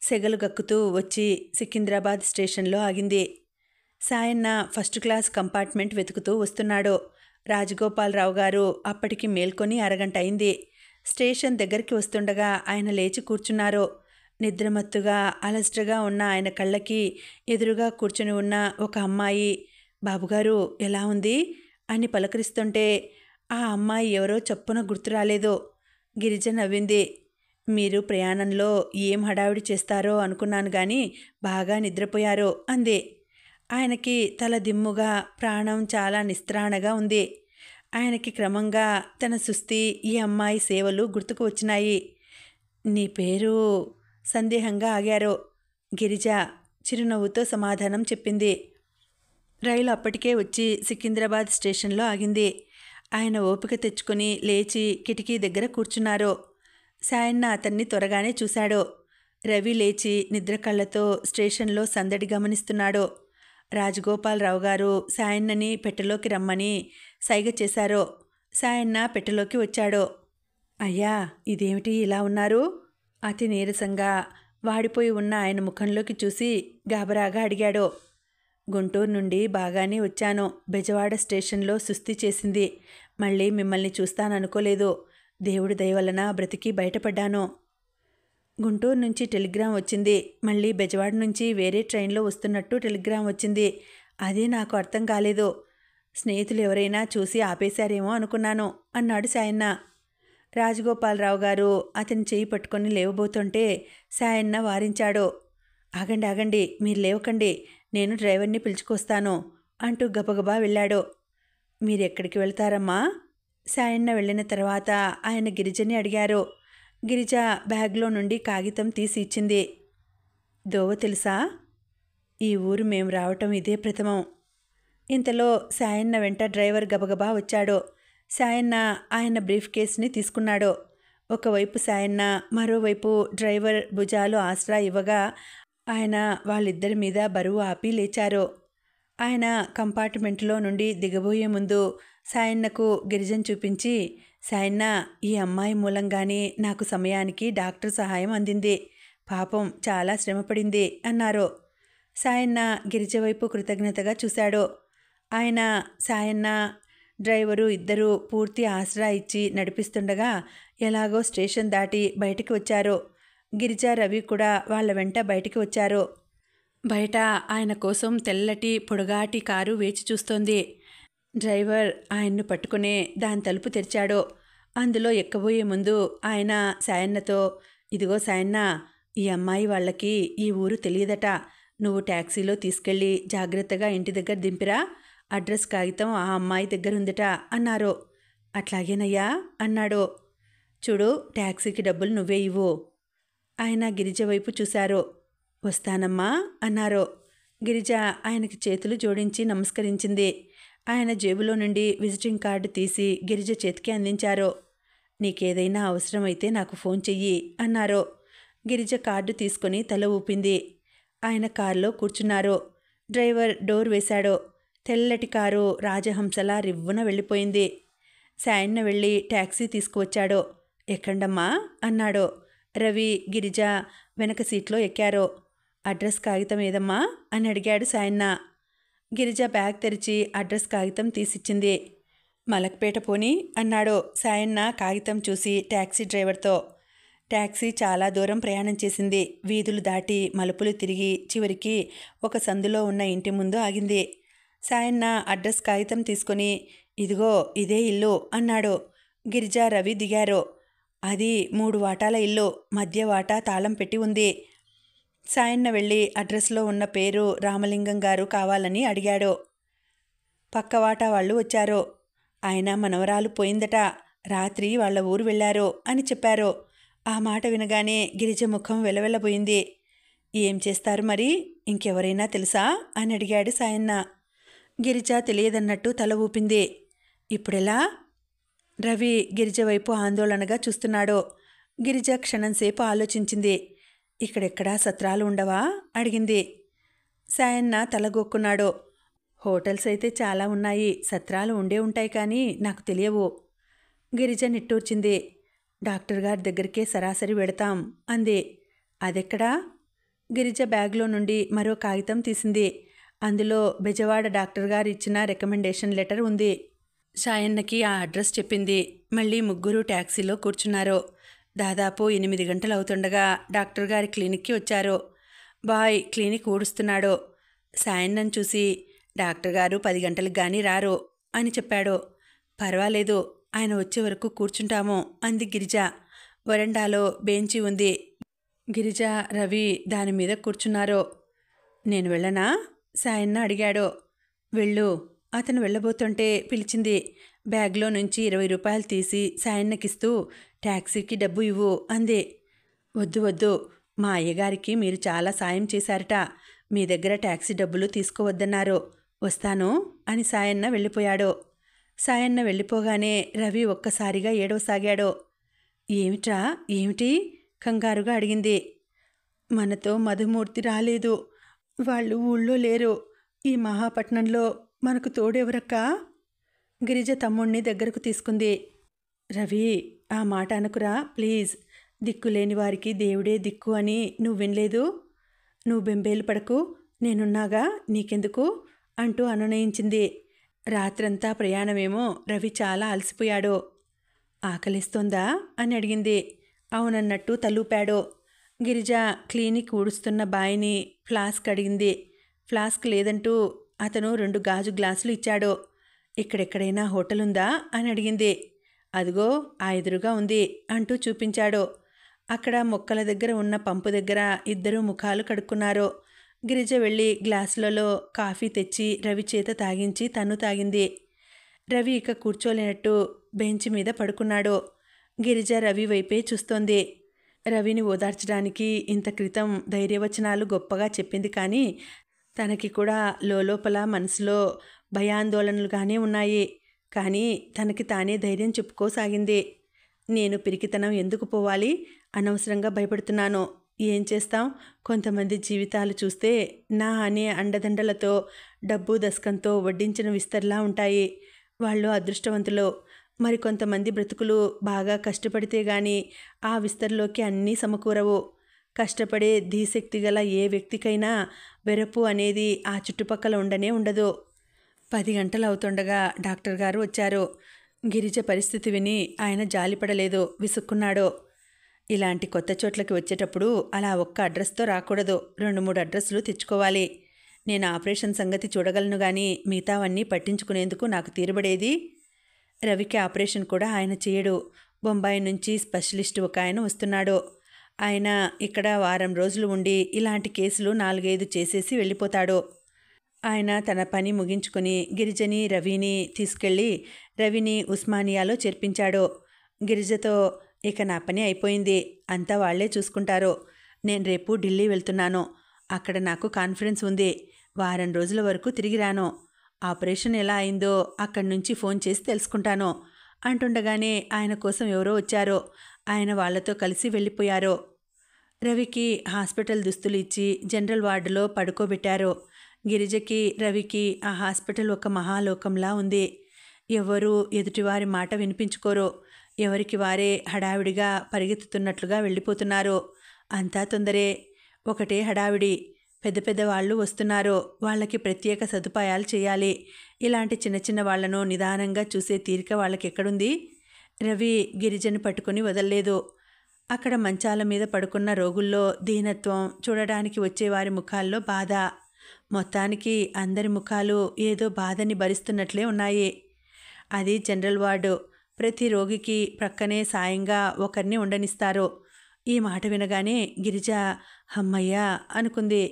సెగలు గక్కుతూ వచ్చి సికింద్రాబాద్ స్టేషన్లో ఆగింది. సాయన్న ఫస్ట్ క్లాస్ కంపార్ట్మెంట్ వెతుకుతూ వస్తున్నాడు. రాజగోపాలరావు గారు అప్పటికి మేల్కొని అరగంట అయింది. స్టేషన్ దగ్గరికి వస్తుండగా ఆయన లేచి కూర్చున్నారు. నిద్రమత్తుగా అలసటగా ఉన్న ఆయన కళ్ళకి ఎదురుగా కూర్చుని ఉన్న ఒక అమ్మాయి, బాబుగారు ఎలా ఉంది అని పలకరిస్తుంటే ఆ అమ్మాయి ఎవరో చప్పున గుర్తురాలేదు. గిరిజ నవ్వింది. మీరు ప్రయాణంలో ఏం హడావిడి చేస్తారో అనుకున్నాను కానీ బాగా నిద్రపోయారు అంది. ఆయనకి తల దిమ్ముగా, ప్రాణం చాలా నిస్త్రాణగా ఉంది. ఆయనకి క్రమంగా తన సుస్థి, ఈ అమ్మాయి సేవలు గుర్తుకు వచ్చినాయి. నీ పేరు? సందేహంగా ఆగారు. గిరిజ చిరునవ్వుతో సమాధానం చెప్పింది. రైలు అప్పటికే వచ్చి సికింద్రాబాద్ స్టేషన్లో ఆగింది. ఆయన ఓపిక తెచ్చుకొని లేచి కిటికీ దగ్గర కూర్చున్నారు. సాయన్న అతన్ని త్వరగానే చూశాడు. రవి లేచి నిద్ర కళ్ళతో స్టేషన్లో సందడి గమనిస్తున్నాడు. రాజగోపాలరావు గారు సాయన్నని పెట్టెలోకి రమ్మని సైగ చేశారు. సాయన్న పెట్టెలోకి వచ్చాడు. అయ్యా, ఇదేమిటి ఇలా ఉన్నారు? అతి నీరసంగా వాడిపోయి ఉన్న ఆయన ముఖంలోకి చూసి గాబరాగా అడిగాడు. గుంటూరు నుండి బాగానే వచ్చాను. బెజవాడ స్టేషన్లో సుస్థి చేసింది. మళ్ళీ మిమ్మల్ని చూస్తాననుకోలేదు. దేవుడి దయవలన బ్రతికి బయటపడ్డాను. గుంటూరు నుంచి టెలిగ్రామ్ వచ్చింది. మళ్ళీ బెజవాడ నుంచి వేరే ట్రైన్లో వస్తున్నట్టు టెలిగ్రామ్ వచ్చింది. అదే నాకు అర్థం కాలేదు. స్నేహితులు ఎవరైనా చూసి ఆపేశారేమో అనుకున్నాను అన్నాడు సాయన్న. రాజగోపాలరావు గారు అతని చేయి పట్టుకొని లేవబోతుంటే సాయన్న వారించాడు. ఆగండి, మీరు లేవకండి. నేను డ్రైవర్ని పిలుచుకొస్తాను అంటూ గబగబా వెళ్ళాడు. మీరెక్కడికి వెళ్తారమ్మా? సాయన్న వెళ్ళిన తర్వాత ఆయన గిరిజని అడిగారు. గిరిజ బ్యాగ్లో నుండి కాగితం తీసి ఇచ్చింది. దోవ తెలుసా? ఈ ఊరు మేం రావటం ఇదే ప్రథమం. ఇంతలో సాయన్న వెంట డ్రైవర్ గబగబా వచ్చాడు. సాయన్న ఆయన బ్రీఫ్ కేస్ని తీసుకున్నాడు. ఒకవైపు సాయన్న, మరోవైపు డ్రైవర్ భుజాలు ఆసరా ఇవ్వగా ఆయన వాళ్ళిద్దరి మీద బరువు ఆపి లేచారు. ఆయన కంపార్ట్మెంట్లో నుండి దిగబోయే ముందు సాయన్నకు గిరిజన్ చూపించి, సాయన్న, ఈ అమ్మాయి మూలంగానే నాకు సమయానికి డాక్టర్ సహాయం అందింది. పాపం చాలా శ్రమపడింది అన్నారు. సాయన్న గిరిజ వైపు కృతజ్ఞతగా చూశాడు. ఆయన, సాయన్న, డ్రైవరు ఇద్దరూ పూర్తి ఆసరా ఇచ్చి నడిపిస్తుండగా ఎలాగో స్టేషన్ దాటి బయటికి వచ్చారు. గిరిజ, రవి కూడా వాళ్ళ వెంట బయటికి వచ్చారు. బయట ఆయన కోసం తెల్లటి పొడుగాటి కారు వేచి చూస్తోంది. డ్రైవర్ ఆయన్ను పట్టుకునే దాని తలుపు తెరిచాడు. అందులో ఎక్కబోయే ముందు ఆయన సాయన్నతో, ఇదిగో సాయన్న, ఈ అమ్మాయి వాళ్ళకి ఈ ఊరు తెలియదట. నువ్వు ట్యాక్సీలో తీసుకెళ్ళి జాగ్రత్తగా ఇంటి దగ్గర దింపిరా. అడ్రస్ కాగితం ఆ అమ్మాయి దగ్గరుందట అన్నారు. అట్లాగేనయ్యా అన్నాడు. చూడు, ట్యాక్సీకి డబ్బులు నువ్వే ఇవ్వు. ఆయన గిరిజ వైపు చూశారు. వస్తానమ్మా అన్నారు. గిరిజ ఆయనకి చేతులు జోడించి నమస్కరించింది. ఆయన జేబులో నుండి విజిటింగ్ కార్డు తీసి గిరిజ చేతికి అందించారు. నీకేదైనా అవసరమైతే నాకు ఫోన్ చెయ్యి అన్నారు. గిరిజ కార్డు తీసుకుని తల ఊపింది. ఆయన కారులో కూర్చున్నారు. డ్రైవర్ డోర్ వేశాడు. తెల్లటి కారు రాజహంసలా రివ్వున వెళ్ళిపోయింది. సాయన్న వెళ్ళి ట్యాక్సీ తీసుకువచ్చాడు. ఎక్కండమ్మా అన్నాడు. రవి, గిరిజ వెనక సీట్లో ఎక్కారు. అడ్రస్ కాగితం ఏదమ్మా అని అడిగాడు సాయన్న. గిరిజ బ్యాగ్ తెరిచి అడ్రస్ కాగితం తీసిచ్చింది. మలక్పేట పోని అన్నాడు సాయన్న కాగితం చూసి ట్యాక్సీ డ్రైవర్తో. ట్యాక్సీ చాలా దూరం ప్రయాణం చేసింది. వీధులు దాటి మలుపులు తిరిగి చివరికి ఒక సందులో ఉన్న ఇంటి ముందు ఆగింది. సాయన్న అడ్రస్ కాగితం తీసుకుని, ఇదిగో ఇదే ఇల్లు అన్నాడు. గిరిజ, రవి దిగారు. అది 3 వాటాల ఇల్లు. మధ్య వాటా తాళం పెట్టి ఉంది. సాయన్న వెళ్ళి అడ్రస్లో ఉన్న పేరు రామలింగం గారు కావాలని అడిగాడు. పక్క వాటా వాళ్ళు వచ్చారు. ఆయన మనవరాలు పోయిందట, రాత్రి వాళ్ళ ఊరు వెళ్ళారు అని చెప్పారు. ఆ మాట వినగానే గిరిజ ముఖం వెలవెలబోయింది. ఏం చేస్తారు మరి? ఇంకెవరైనా తెలుసా అని అడిగాడు సాయన్న. గిరిజ తెలియదన్నట్టు తల ఊపింది. ఇప్పుడెలా? రవి గిరిజ వైపు ఆందోళనగా చూస్తున్నాడు. గిరిజ క్షణంసేపు ఆలోచించింది. ఇక్కడెక్కడా సత్రాలు ఉండవా అడిగింది. సాయన్న తలగొక్కున్నాడు. హోటల్స్ అయితే చాలా ఉన్నాయి, సత్రాలు ఉండే ఉంటాయి కానీ నాకు తెలియవు. గిరిజ నిట్టూర్చింది. డాక్టర్ గారి దగ్గరికే సరాసరి వెడతాం అంది. అదెక్కడా? గిరిజ బ్యాగ్లో నుండి మరో కాగితం తీసింది. అందులో బెజవాడ డాక్టర్ గారు ఇచ్చిన రికమెండేషన్ లెటర్ ఉంది. సాయన్నకి ఆ అడ్రస్ చెప్పింది. మళ్ళీ ముగ్గురు ట్యాక్సీలో కూర్చున్నారు. దాదాపు 8 గంటలు అవుతుండగా డాక్టర్ గారి క్లినిక్కి వచ్చారు. Bye clinic ఊడుస్తున్నాడు. సాయన్నను చూసి, డాక్టర్ గారు 10 గంటలకు కానీ రారు అని చెప్పాడు. పర్వాలేదు, ఆయన వచ్చే వరకు కూర్చుంటాము అంది గిరిజ. వరండాలో బెంచి ఉంది. గిరిజ, రవి దాని మీద కూర్చున్నారు. నేను వెళ్ళనా? సాయన్న అడిగాడు. వెళ్ళు. అతను వెళ్ళబోతుంటే పిలిచింది. బ్యాగ్లో నుంచి 20 రూపాయలు తీసి సాయన్నకిస్తూ, ట్యాక్సీకి డబ్బు ఇవ్వు అంది. వద్దు వద్దు, మా అయ్యగారికి మీరు చాలా సాయం చేశారట. మీ దగ్గర ట్యాక్సీ డబ్బులు తీసుకోవద్దన్నారు. వస్తాను అని సాయన్న వెళ్ళిపోయాడు. సాయన్న వెళ్ళిపోగానే రవి ఒక్కసారిగా ఏడవసాగాడు. ఏమిట్రా, ఏమిటి? కంగారుగా అడిగింది. మనతో మధుమూర్తి రాలేదు. వాళ్ళు ఊళ్ళో లేరు. ఈ మహాపట్నంలో మనకు తోడెవరక్కా? గిరిజ తమ్ముణ్ణి దగ్గరకు తీసుకుంది. రవి, ఆ మాట అనుకురా ప్లీజ్. దిక్కులేని వారికి దేవుడే దిక్కు అని నువ్వు వినలేదు? నువ్వు బెంబేలు పడకు, నేనున్నాగా, నీకెందుకు అంటూ అనునయించింది. రాత్రంతా ప్రయాణమేమో. రవి చాలా అలసిపోయాడు. ఆకలిస్తోందా అని అడిగింది. అవునన్నట్టు తలూపాడు. గిరిజ క్లినిక్ ఊడుస్తున్న బాయిని ఫ్లాస్క్ అడిగింది. ఫ్లాస్క్ లేదంటూ అతను 2 గాజు గ్లాసులు ఇచ్చాడు. ఇక్కడెక్కడైనా హోటల్ ఉందా అని అడిగింది. అదిగో ఆ ఎదురుగా ఉంది అంటూ చూపించాడు. అక్కడ మొక్కల దగ్గర ఉన్న పంపు దగ్గర ఇద్దరు ముఖాలు కడుక్కున్నారు. గిరిజ వెళ్ళి గ్లాసులలో కాఫీ తెచ్చి రవి చేత తాగించి తను తాగింది. రవి ఇక కూర్చోలేనట్టు బెంచ్ మీద పడుకున్నాడు. గిరిజ రవి వైపే చూస్తోంది. రవిని ఓదార్చడానికి ఇంత క్రితం ధైర్యవచనాలు గొప్పగా చెప్పింది, కానీ తనకి కూడా లోపల మనసులో భయాందోళనలుగానే ఉన్నాయి. కానీ తనకి తానే ధైర్యం చెప్పుకోసాగింది. నేను పిరికితనం ఎందుకు పోవాలి? అనవసరంగా భయపడుతున్నాను. ఏం చేస్తాం? కొంతమంది జీవితాలు చూస్తే నా అనే అండదండలతో డబ్బు దశకంతో వడ్డించిన విస్తర్లా ఉంటాయి. వాళ్ళు అదృష్టవంతులు. మరికొంతమంది బ్రతుకులు బాగా కష్టపడితే గాని ఆ విస్తర్లోకి అన్నీ సమకూరవు. కష్టపడే ధీశక్తి గల ఏ వ్యక్తికైనా వెరపు అనేది ఆ చుట్టుపక్కల ఉండనే ఉండదు. 10 గంటలు అవుతుండగా డాక్టర్ గారు వచ్చారు. గిరిజ పరిస్థితి విని ఆయన జాలిపడలేదు, విసుక్కున్నాడు. ఇలాంటి కొత్త చోట్లకి వచ్చేటప్పుడు అలా ఒక్క అడ్రస్తో రాకూడదు, 2-3 అడ్రస్లు తెచ్చుకోవాలి. నేను ఆపరేషన్ సంగతి చూడగలను, కానీ మిగతావన్నీ పట్టించుకునేందుకు నాకు తీరుబడేది. రవికి ఆపరేషన్ కూడా ఆయన చేయడు. బొంబాయి నుంచి స్పెషలిస్ట్ ఒక ఆయన వస్తున్నాడు. ఆయన ఇక్కడ వారం రోజులు ఉండి ఇలాంటి కేసులు 4-5 చేసేసి వెళ్ళిపోతాడు. ఆయన తన పని ముగించుకొని గిరిజని రవిని తీసుకెళ్ళి రవిని ఉస్మానియాలో చేర్పించాడు. గిరిజతో, ఇక నా పని అయిపోయింది, అంతా వాళ్లే చూసుకుంటారు. నేను రేపు ఢిల్లీ వెళ్తున్నాను. అక్కడ నాకు కాన్ఫరెన్స్ ఉంది. వారం రోజుల వరకు తిరిగి రాను. ఆపరేషన్ ఎలా అయిందో అక్కడి నుంచి ఫోన్ చేసి తెలుసుకుంటాను అంటుండగానే ఆయన కోసం ఎవరో వచ్చారో. ఆయన వాళ్లతో కలిసి వెళ్ళిపోయారు. రవికి హాస్పిటల్ దుస్తులు ఇచ్చి జనరల్ వార్డులో పడుకోబెట్టారు. గిరిజకి రవికి ఆ హాస్పిటల్ ఒక మహాలోకంలా ఉంది. ఎవరూ ఎదుటివారి మాట వినిపించుకోరు. ఎవరికి వారే హడావిడిగా పరిగెత్తుతున్నట్లుగా వెళ్ళిపోతున్నారు. అంతా తొందరే. ఒకటే హడావిడి. పెద్ద పెద్ద వాళ్ళు వస్తున్నారు. వాళ్ళకి ప్రత్యేక సదుపాయాలు చేయాలి. ఇలాంటి చిన్న చిన్న వాళ్లను నిదానంగా చూసే తీరిక వాళ్ళకి ఎక్కడుంది? రవి గిరిజను పట్టుకుని వదల్లేదు. అక్కడ మంచాల మీద పడుకున్న రోగుల్లో దీనత్వం, చూడడానికి వచ్చేవారి ముఖాల్లో బాధ. మొత్తానికి అందరి ముఖాలు ఏదో బాధని భరిస్తున్నట్లే ఉన్నాయి. అది జనరల్ వార్డు. ప్రతి రోగికి ప్రక్కనే సాయంగా ఒకరిని ఉండనిస్తారు. ఈ మాట వినగానే గిరిజ హమ్మయ్యా అనుకుంది.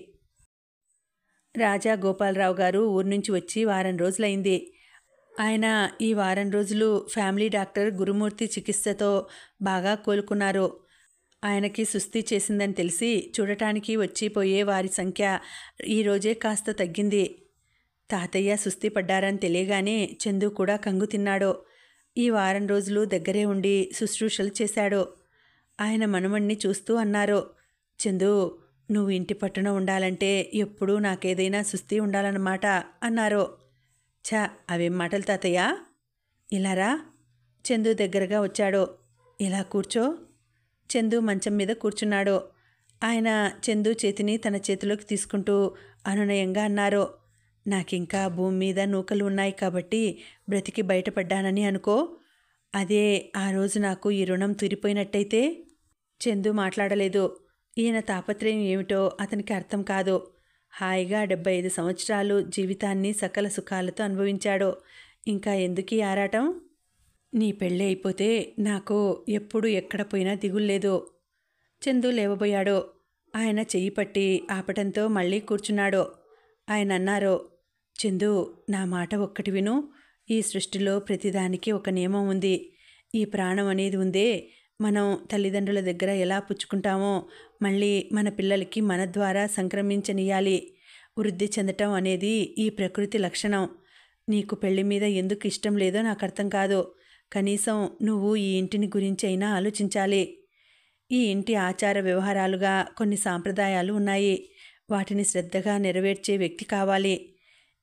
రాజా గోపాలరావు గారు ఊరి నుంచి వచ్చి వారం రోజులైంది. ఆయన ఈ వారం రోజులు ఫ్యామిలీ డాక్టర్ గురుమూర్తి చికిత్సతో బాగా కోలుకున్నారు. ఆయనకి సుస్థి చేసిందని తెలిసి చూడటానికి వచ్చిపోయే వారి సంఖ్య ఈరోజే కాస్త తగ్గింది. తాతయ్య సుస్థి పడ్డారని తెలియగానే చందు కూడా కంగు తిన్నాడు. ఈ వారం రోజులు దగ్గరే ఉండి శుశ్రూషలు చేశాడు. ఆయన మనమణ్ణి చూస్తూ అన్నారు, చందు, నువ్వు ఇంటి పట్టున ఉండాలంటే ఎప్పుడూ నాకేదైనా సుస్థి ఉండాలన్నమాట అన్నారు. ఛా, అవేం మాటలు తాతయ్య? ఇలారా. చందు దగ్గరగా వచ్చాడు. ఇలా కూర్చో. చందు మంచం మీద కూర్చున్నాడు. ఆయన చందు చేతిని తన చేతిలోకి తీసుకుంటూ అనునయంగా అన్నారు, నాకింకా భూమి మీద నూకలు ఉన్నాయి కాబట్టి బ్రతికి బయటపడ్డానని అనుకో. అదే ఆ రోజు నాకు ఈ రుణం తీరిపోయినట్టయితే. చందు మాట్లాడలేదు. ఈయన తాపత్రయం ఏమిటో అతనికి అర్థం కాదు. హాయిగా 75 సంవత్సరాలు జీవితాన్ని సకల సుఖాలతో అనుభవించాడు. ఇంకా ఎందుకీ ఆరాటం? నీ పెళ్ళి అయిపోతే నాకు ఎప్పుడు ఎక్కడ పోయినా దిగుల్లేదు. చందు లేవబోయాడు. ఆయన చెయ్యి పట్టి ఆపటంతో మళ్ళీ కూర్చున్నాడు. ఆయన అన్నారు, చందు, నా మాట ఒక్కటి విను. ఈ సృష్టిలో ప్రతిదానికి ఒక నియమం ఉంది. ఈ ప్రాణం అనేది ఉందే, మనం తల్లిదండ్రుల దగ్గర ఎలా పుచ్చుకుంటామో మళ్ళీ మన పిల్లలకి మన ద్వారా సంక్రమించనియాలి. వృద్ధి చెందటం అనేది ఈ ప్రకృతి లక్షణం. నీకు పెళ్లి మీద ఎందుకు ఇష్టం లేదో నాకు అర్థం కాదు. కనీసం నువ్వు ఈ ఇంటిని గురించి అయినా ఆలోచించాలి. ఈ ఇంటి ఆచార వ్యవహారాలుగా కొన్ని సాంప్రదాయాలు ఉన్నాయి. వాటిని శ్రద్ధగా నెరవేర్చే వ్యక్తి కావాలి.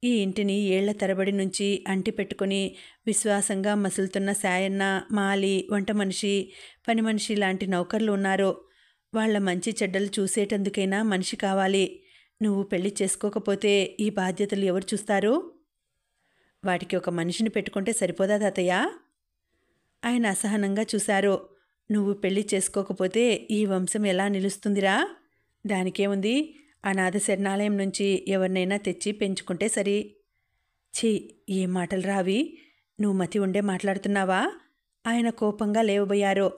ఈ ఇంటిని ఏళ్ల తరబడి నుంచి అంటి పెట్టుకుని విశ్వాసంగా మసులుతున్న సాయన్న, మాలి, వంట మనిషి, పని మనిషి లాంటి నౌకర్లు ఉన్నారు. వాళ్ల మంచి చెడ్డలు చూసేటందుకైనా మనిషి కావాలి. నువ్వు పెళ్లి చేసుకోకపోతే ఈ బాధ్యతలు ఎవరు చూస్తారు? వాటికి ఒక మనిషిని పెట్టుకుంటే సరిపోదా తాతయ్య? ఆయన అసహనంగా చూశారు. నువ్వు పెళ్లి చేసుకోకపోతే ఈ వంశం ఎలా నిలుస్తుందిరా? దానికేముంది, అనాథ శరణాలయం నుంచి ఎవరినైనా తెచ్చి పెంచుకుంటే సరి. ఛీ, ఏం మాటలు రావి? నువ్వు మతి ఉండే మాట్లాడుతున్నావా? ఆయన కోపంగా లేవబోయారు.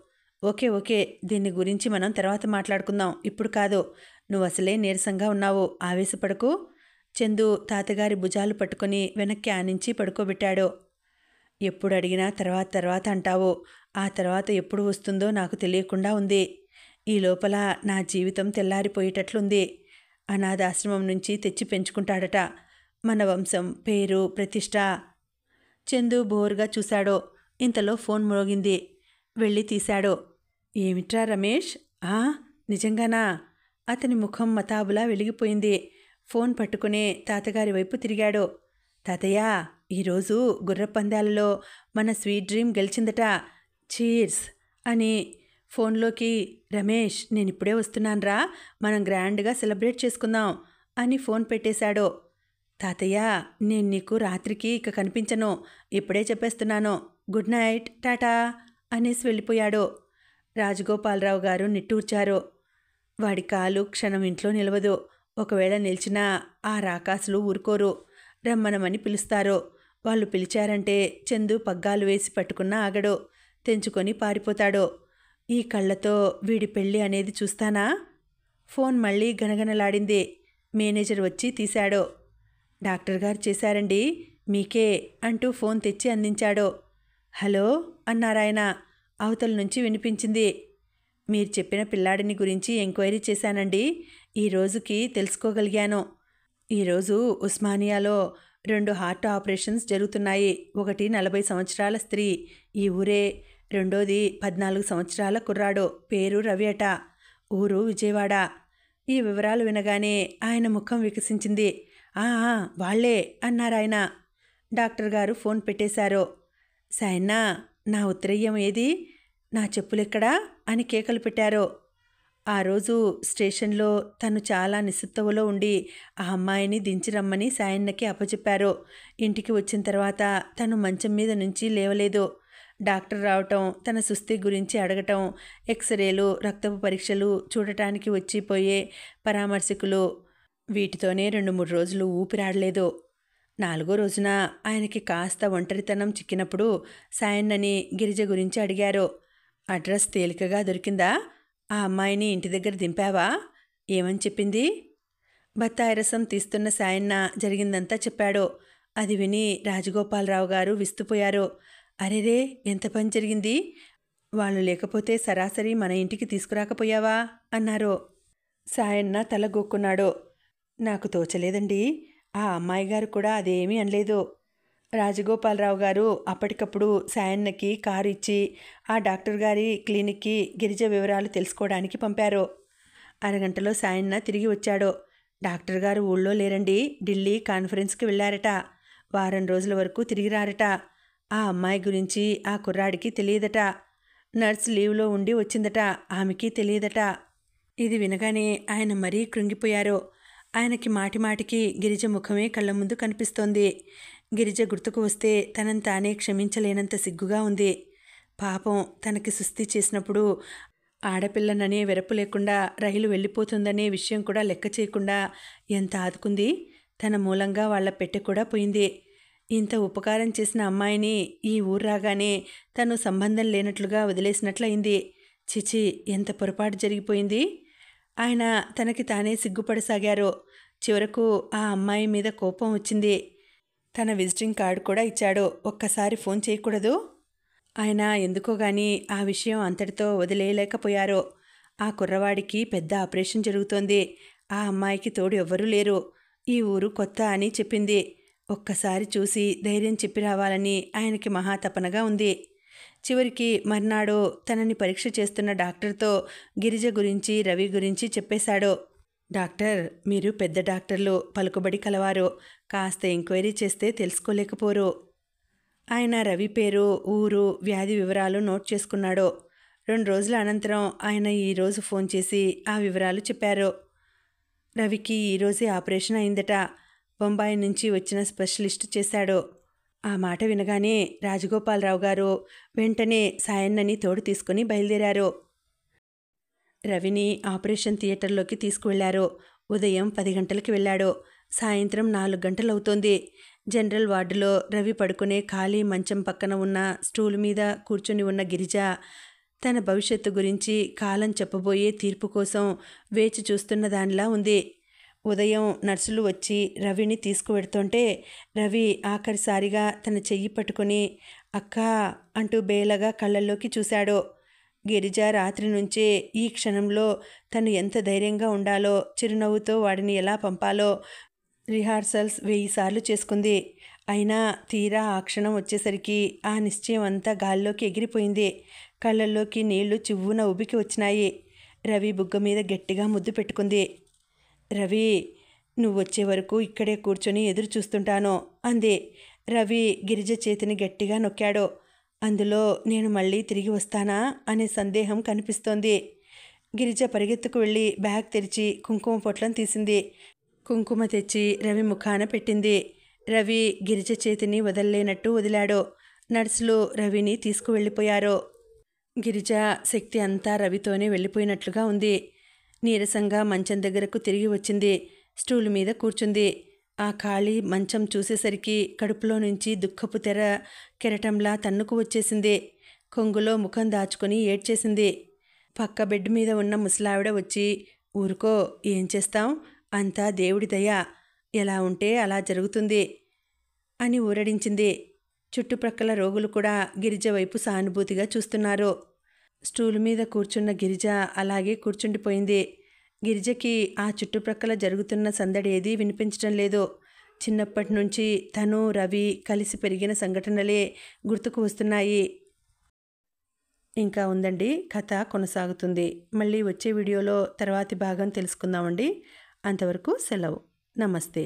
ఓకే, దీన్ని గురించి మనం తర్వాత మాట్లాడుకుందాం, ఇప్పుడు కాదు. నువ్వు అసలే నీరసంగా ఉన్నావు, ఆవేశపడకు. చందు తాతగారి భుజాలు పట్టుకొని వెనక్కి ఆనించి పడుకోబెట్టాడు. ఎప్పుడు అడిగినా తర్వాత తర్వాత అంటావు. ఆ తర్వాత ఎప్పుడు వస్తుందో నాకు తెలియకుండా ఉంది. ఈ లోపల నా జీవితం తెల్లారిపోయేటట్లుంది. అనాథాశ్రమం నుంచి తెచ్చి పెంచుకుంటాడట. మన వంశం, పేరు, ప్రతిష్ట. చందు బోరుగా చూశాడు. ఇంతలో ఫోన్ మోగింది. వెళ్ళి తీశాడు. ఏమిట్రా రమేష్? నిజంగానా? అతని ముఖం మతాబులా వెలిగిపోయింది. ఫోన్ పట్టుకునే తాతగారి వైపు తిరిగాడు. తాతయ్య, ఈరోజు గుర్రపందాలలో మన స్వీట్ డ్రీమ్ గెలిచిందట. చీర్స్ అని ఫోన్లోకి. రమేష్, నేనిప్పుడే వస్తున్నాన్రా, మనం గ్రాండ్గా సెలబ్రేట్ చేసుకుందాం అని ఫోన్ పెట్టేశాడు. తాతయ్య, నేను నీకు రాత్రికి ఇక కనిపించను, ఇప్పుడే చెప్పేస్తున్నాను. గుడ్ నైట్, టాటా అనేసి వెళ్ళిపోయాడు. రాజగోపాలరావు గారు నిట్టూర్చారు. వాడి కాలు క్షణం ఇంట్లో నిలవదు. ఒకవేళ నిలిచినా ఆ రాకాసులు ఊరుకోరు. రమ్మనమని పిలుస్తారు. వాళ్ళు పిలిచారంటే చందు పగ్గాలు వేసి పట్టుకున్నా ఆగడు. తెంచుకొని పారిపోతాడు. ఈ కళ్ళతో వీడి పెళ్ళి అనేది చూస్తానా? ఫోన్ మళ్ళీ గనగనలాడింది. మేనేజర్ వచ్చి తీశాడు. డాక్టర్ గారు చేశారండి, మీకే అంటూ ఫోన్ తెచ్చి అందించాడు. హలో అన్నారాయన. అవతల నుంచి వినిపించింది. మీరు చెప్పిన పిల్లాడిని గురించి ఎంక్వైరీ చేశానండి. ఈ రోజుకి తెలుసుకోగలిగాను. ఈరోజు ఉస్మానియాలో 2 హార్ట్ ఆపరేషన్స్ జరుగుతున్నాయి. ఒకటి 40 సంవత్సరాల స్త్రీ, ఈ ఊరే. రెండోది 14 సంవత్సరాల కుర్రాడు, పేరు రవి అట, ఊరు విజయవాడ. ఈ వివరాలు వినగానే ఆయన ముఖం వికసించింది. వాళ్లే అన్నారాయన. డాక్టర్ గారు ఫోన్ పెట్టేశారు. సాయన్నా, నా ఉత్తరయ్యం ఏది? నా చెప్పులెక్కడా అని కేకలు పెట్టారు. ఆ రోజు స్టేషన్లో తను చాలా నిస్సత్తువలో ఉండి ఆ అమ్మాయిని దించి రమ్మని సాయన్నకి అప్పచెప్పారు. ఇంటికి వచ్చిన తర్వాత తను మంచం మీద నుంచి లేవలేదు. డాక్టర్ రావటం, తన సుస్థి గురించి అడగటం, ఎక్స్రేలు, రక్తపు పరీక్షలు చూడటానికి వచ్చిపోయే పరామర్శకులు, వీటితోనే 2-3 రోజులు ఊపిరాడలేదు. 4వ రోజున ఆయనకి కాస్త ఒంటరితనం చిక్కినప్పుడు సాయన్నని గిరిజ గురించి అడిగారు. అడ్రస్ తేలికగా దొరికిందా? ఆ అమ్మాయిని ఇంటి దగ్గర దింపావా? ఏమని చెప్పింది? బత్తాయి రసం తీస్తున్న సాయన్న జరిగిందంతా చెప్పాడు. అది విని రాజగోపాలరావు గారు విస్తుపోయారు. అరెరే, ఎంత పని జరిగింది! వాళ్ళు లేకపోతే సరాసరి మన ఇంటికి తీసుకురాకపోయావా అన్నారు. సాయన్న తలగొక్కున్నాడు. నాకు తోచలేదండి. ఆ అమ్మాయి గారు కూడా అదేమీ అనలేదు. రాజగోపాలరావు గారు అప్పటికప్పుడు సాయన్నకి కారు ఇచ్చి ఆ డాక్టర్ గారి క్లినిక్కి గిరిజ వివరాలు తెలుసుకోవడానికి పంపారు. అరగంటలో సాయన్న తిరిగి వచ్చాడు. డాక్టర్ గారు ఊళ్ళో లేరండి, ఢిల్లీ కాన్ఫరెన్స్కి వెళ్ళారట. వారం రోజుల వరకు తిరిగి రారట. ఆ అమ్మాయి గురించి ఆ కుర్రాడికి తెలియదట. నర్స్ లీవ్లో ఉండి వచ్చిందట, ఆమెకి తెలియదట. ఇది వినగానే ఆయన మరీ కృంగిపోయారు. ఆయనకి మాటిమాటికి గిరిజ ముఖమే కళ్ళ ముందు కనిపిస్తోంది. గిరిజ గుర్తుకు వస్తే తనని తానే క్షమించలేనంత సిగ్గుగా ఉంది. పాపం, తనకి సుస్థి చేసినప్పుడు ఆడపిల్లననే వెరపు లేకుండా రైలు వెళ్ళిపోతుందనే విషయం కూడా లెక్క చేయకుండా ఎంత ఆదుకుంది. తన మూలంగా వాళ్ల పెట్టె కూడా పోయింది. ఇంత ఉపకారం చేసిన అమ్మాయిని ఈ ఊరు రాగానే తను సంబంధం లేనట్లుగా వదిలేసినట్లయింది. చిచి, ఎంత పొరపాటు జరిగిపోయింది. ఆయన తనకి తానే సిగ్గుపడసాగారు. చివరకు ఆ అమ్మాయి మీద కోపం వచ్చింది. తన విజిటింగ్ కార్డు కూడా ఇచ్చాడు. ఒక్కసారి ఫోన్ చేయకూడదు? ఆయన ఎందుకో గాని ఆ విషయం అంతటితో వదిలేయలేకపోయారు. ఆ కుర్రవాడికి పెద్ద ఆపరేషన్ జరుగుతోంది. ఆ అమ్మాయికి తోడు ఎవ్వరూ లేరు. ఈ ఊరు కొత్త అని చెప్పింది. ఒక్కసారి చూసి ధైర్యం చెప్పి రావాలని ఆయనకి మహాతపనగా ఉంది. చివరికి మర్నాడు తనని పరీక్ష చేస్తున్న డాక్టర్తో గిరిజ గురించి, రవి గురించి చెప్పేశాడు. డాక్టర్, మీరు పెద్ద డాక్టర్లు, పలుకుబడి కలవారు. కాస్త ఎంక్వైరీ చేస్తే తెలుసుకోలేకపోరు. ఆయన రవి పేరు, ఊరు, వ్యాధి వివరాలు నోట్ చేసుకున్నాడు. 2 రోజుల అనంతరం ఆయన ఈరోజు ఫోన్ చేసి ఆ వివరాలు చెప్పారు. రవికి ఈరోజే ఆపరేషన్ అయిందట. బొంబాయి నుంచి వచ్చిన స్పెషలిస్ట్ చేశాడు. ఆ మాట వినగానే రాజగోపాలరావు గారు వెంటనే సాయన్నని తోడు తీసుకుని బయలుదేరారు. రవిని ఆపరేషన్ థియేటర్లోకి తీసుకువెళ్లారు. ఉదయం 10 గంటలకి వెళ్ళాడు. సాయంత్రం 4 గంటలవుతోంది. జనరల్ వార్డులో రవి పడుకునే ఖాళీ మంచం పక్కన ఉన్న స్టూల్ మీద కూర్చుని ఉన్న గిరిజ తన భవిష్యత్తు గురించి కాలం చెప్పబోయే తీర్పు కోసం వేచి చూస్తున్న దానిలా ఉంది. ఉదయం నర్సులు వచ్చి రవిని తీసుకువెడుతుంటే రవి ఆఖరిసారిగా తన చెయ్యి పట్టుకుని అక్కా అంటూ బేలగా కళ్ళల్లోకి చూశాడు. గిరిజ రాత్రి నుంచే ఈ క్షణంలో తను ఎంత ధైర్యంగా ఉండాలో, చిరునవ్వుతో వాడిని ఎలా పంపాలో రిహార్సల్స్ 1000 సార్లు చేసుకుంది. అయినా తీరా ఆ క్షణం వచ్చేసరికి ఆ నిశ్చయం అంతా గాల్లోకి ఎగిరిపోయింది. కళ్ళల్లోకి నీళ్లు చివ్వున ఉబికి వచ్చినాయి. రవి బుగ్గ మీద గట్టిగా ముద్దు పెట్టుకుంది. రవి, నువ్వొచ్చే వరకు ఇక్కడే కూర్చొని ఎదురు చూస్తుంటాను అంది. రవి గిరిజ చేతిని గట్టిగా నొక్కాడు. అందులో నేను మళ్ళీ తిరిగి వస్తానా అనే సందేహం కనిపిస్తోంది. గిరిజ పరిగెత్తుకు వెళ్ళి బ్యాగ్ తెరిచి కుంకుమ పొట్లం తీసింది. కుంకుమ తెచ్చి రవి ముఖాన పెట్టింది. రవి గిరిజ చేతిని వదల్లేనట్టు వదిలాడు. నర్సులు రవిని తీసుకువెళ్ళిపోయారు. గిరిజ శక్తి అంతా రవితోనే వెళ్ళిపోయినట్లుగా ఉంది. నీరసంగా మంచం దగ్గరకు తిరిగి వచ్చింది. స్టూలు మీద కూర్చుంది. ఆ ఖాళీ మంచం చూసేసరికి కడుపులో నుంచి దుఃఖపు తెర కెరటంలా తన్నుకు వచ్చేసింది. కొంగులో ముఖం దాచుకుని ఏడ్చేసింది. పక్క బెడ్ మీద ఉన్న ముసలావిడ వచ్చి, ఊరుకో, ఏం చేస్తాం, అంతా దేవుడి దయ, ఎలా ఉంటే అలా జరుగుతుంది అని ఊరడించింది. చుట్టుప్రక్కల రోగులు కూడా గిరిజ వైపు సానుభూతిగా చూస్తున్నారు. స్టూలు మీద కూర్చున్న గిరిజ అలాగే కూర్చుండిపోయింది. గిరిజకి ఆ చుట్టుప్రక్కల జరుగుతున్న సందడి ఏదీ వినిపించడం లేదు. చిన్నప్పటి నుంచి తను రవి కలిసి పెరిగిన సంఘటనలే గుర్తుకు వస్తున్నాయి. ఇంకా ఉందండి, కథ కొనసాగుతుంది. మళ్ళీ వచ్చే వీడియోలో తర్వాతి భాగం తెలుసుకుందామండి. అంతవరకు సెలవు. నమస్తే.